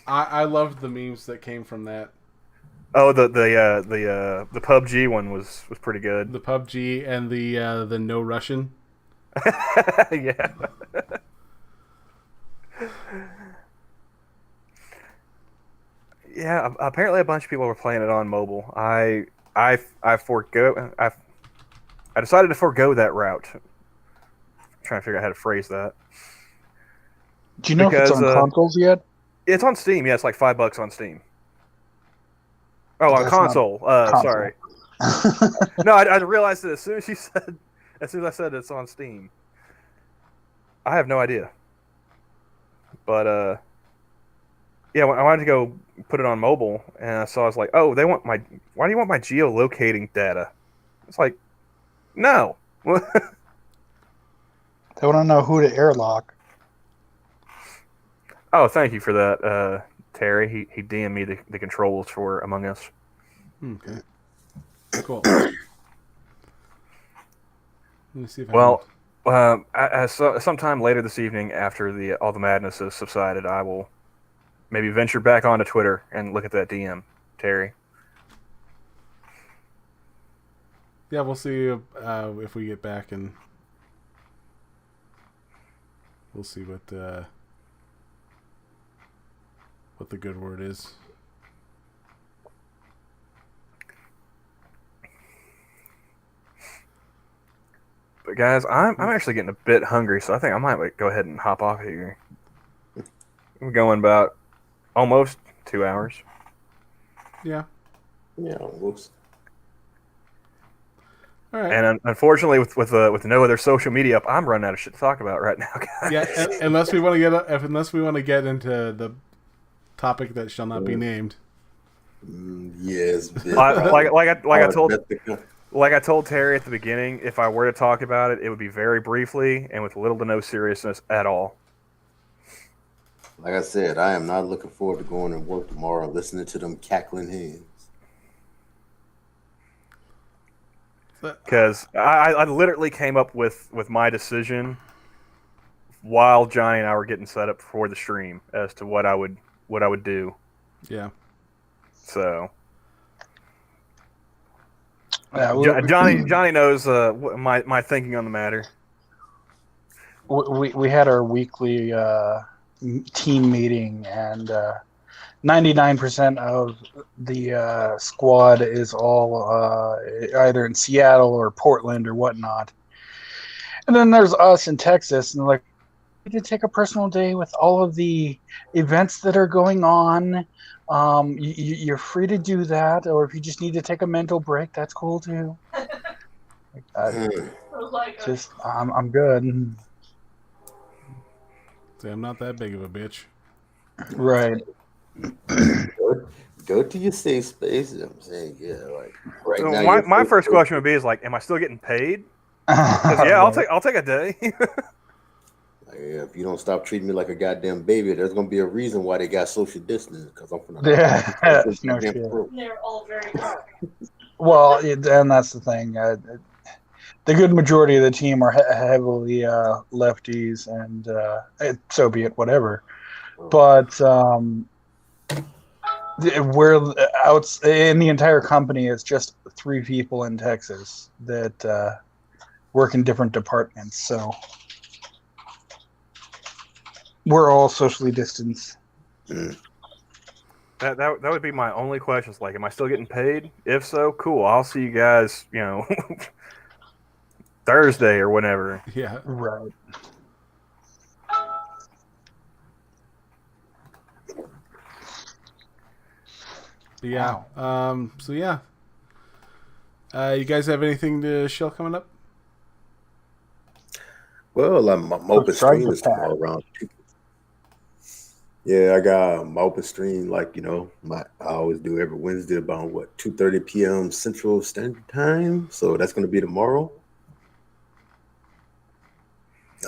I loved the memes that came from that. Oh, the PUBG one was pretty good. The PUBG and the no Russian. Yeah. Yeah, apparently a bunch of people were playing it on mobile. I decided to forego that route. I'm trying to figure out how to phrase that. Do you know if it's on consoles yet? It's on Steam. Yeah, it's like $5 on Steam. Oh, on console. Sorry. No, I realized it as soon as as soon as I said it's on Steam. I have no idea. But yeah, when I wanted to go put it on mobile, and I was like, oh, why do you want my geolocating data? It's like, no. They want to know who to airlock. Oh, thank you for that, Terry. He DM'd me the controls for Among Us. Okay. Cool. Let me see if sometime later this evening, after all the madness has subsided, I will maybe venture back onto Twitter and look at that DM, Terry. Yeah, we'll see if we get back, and we'll see what the good word is. But guys, I'm actually getting a bit hungry, so I think I might go ahead and hop off here. I'm going about Almost 2 hours. Yeah. Yeah, whoops. All right. And unfortunately, with no other social media up, I'm running out of shit to talk about right now, guys. Yeah, unless we want to get into the topic that shall not be named. Yes, Like I told Terry at the beginning, if I were to talk about it, it would be very briefly and with little to no seriousness at all. Like I said, I am not looking forward to going to work tomorrow and listening to them cackling hens. Because I literally came up with my decision while Johnny and I were getting set up for the stream as to what I would do. Yeah. So Yeah, Johnny knows my thinking on the matter. we had our weekly team meeting, and 99% of the squad is all either in Seattle or Portland or whatnot. And then there's us in Texas, and they're like, we need to take a personal day with all of the events that are going on. You're free to do that, or if you just need to take a mental break, that's cool too. I'm good. See, I'm not that big of a bitch. Right. Go to your safe space. I'm saying, yeah, like right So now. my first question would be am I still getting paid? 'Cause, yeah, I'll take a day. Like, if you don't stop treating me like a goddamn baby, there's gonna be a reason why they got social distance. Because I'm gonna. Yeah, no shit. They're all very dark. Well, and that's the thing. The good majority of the team are heavily lefties, and so be it, whatever. But we're out in the entire company. It's just 3 people in Texas that work in different departments, so we're all socially distanced. That would be my only question. Is am I still getting paid? If so, cool. I'll see you guys, Thursday or whenever. Yeah. Right. But yeah. Wow. So yeah. You guys have anything to show coming up? Well, I'm open stream is tomorrow around 2. Yeah, I got my open stream, I always do every Wednesday about 2:30 p.m. Central Standard Time. So that's going to be tomorrow.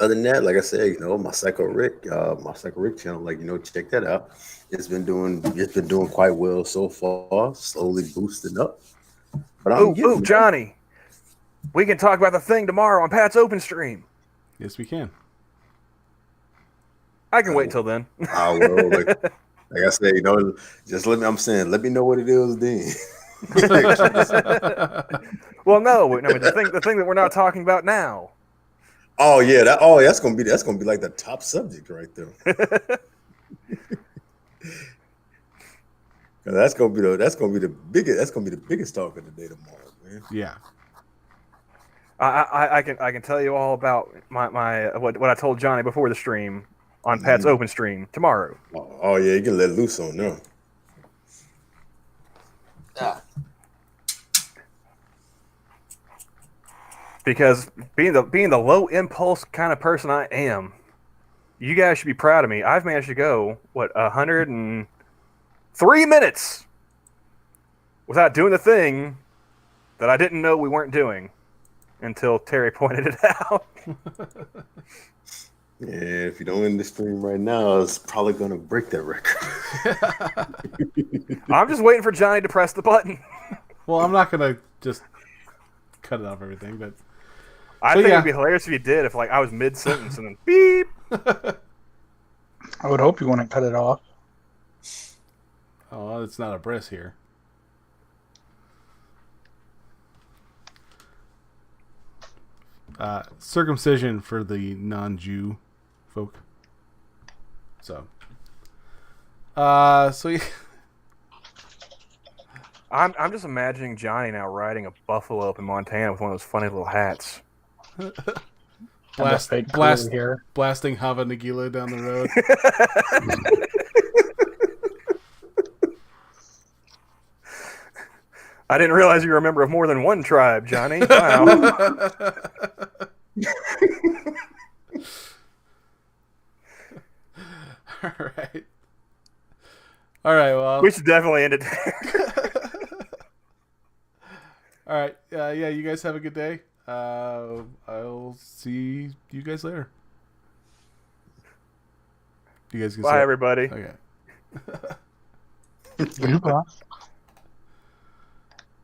Other than that, like I said, my Psycho Rick channel, check that out. It's been doing quite well so far, slowly boosting up. But Johnny, we can talk about the thing tomorrow on Pat's open stream. Yes, we can. I can wait till then. I will. Like I said, just let me know what it is then. Well, no, the thing that we're not talking about now. Oh yeah, that's gonna be like the top subject right there. That's gonna be the biggest talk of the day tomorrow, man. Yeah. I can tell you all about my what I told Johnny before the stream on Pat's open stream tomorrow. Oh yeah, you can let loose on them. Because being the low impulse kind of person I am, you guys should be proud of me. I've managed to go 103 minutes without doing the thing that I didn't know we weren't doing until Terry pointed it out. Yeah, if you don't end the stream right now, it's probably gonna break that record. I'm just waiting for Johnny to press the button. Well, I'm not gonna just cut it off everything, but I think it'd be hilarious if you did. If I was mid sentence and then beep. I would hope you wouldn't cut it off. Oh, well, it's not a breast here. Circumcision for the non-Jew folk. So yeah. I'm just imagining Johnny now riding a buffalo up in Montana with one of those funny little hats. Blasting Hava Nagila down the road. I didn't realize you were a member of more than one tribe, Johnny. Wow. All right. All right. Well, We should definitely end it there. all right. Yeah. You guys have a good day. I'll see you guys later. You guys can Bye, everybody. Okay. Goodbye.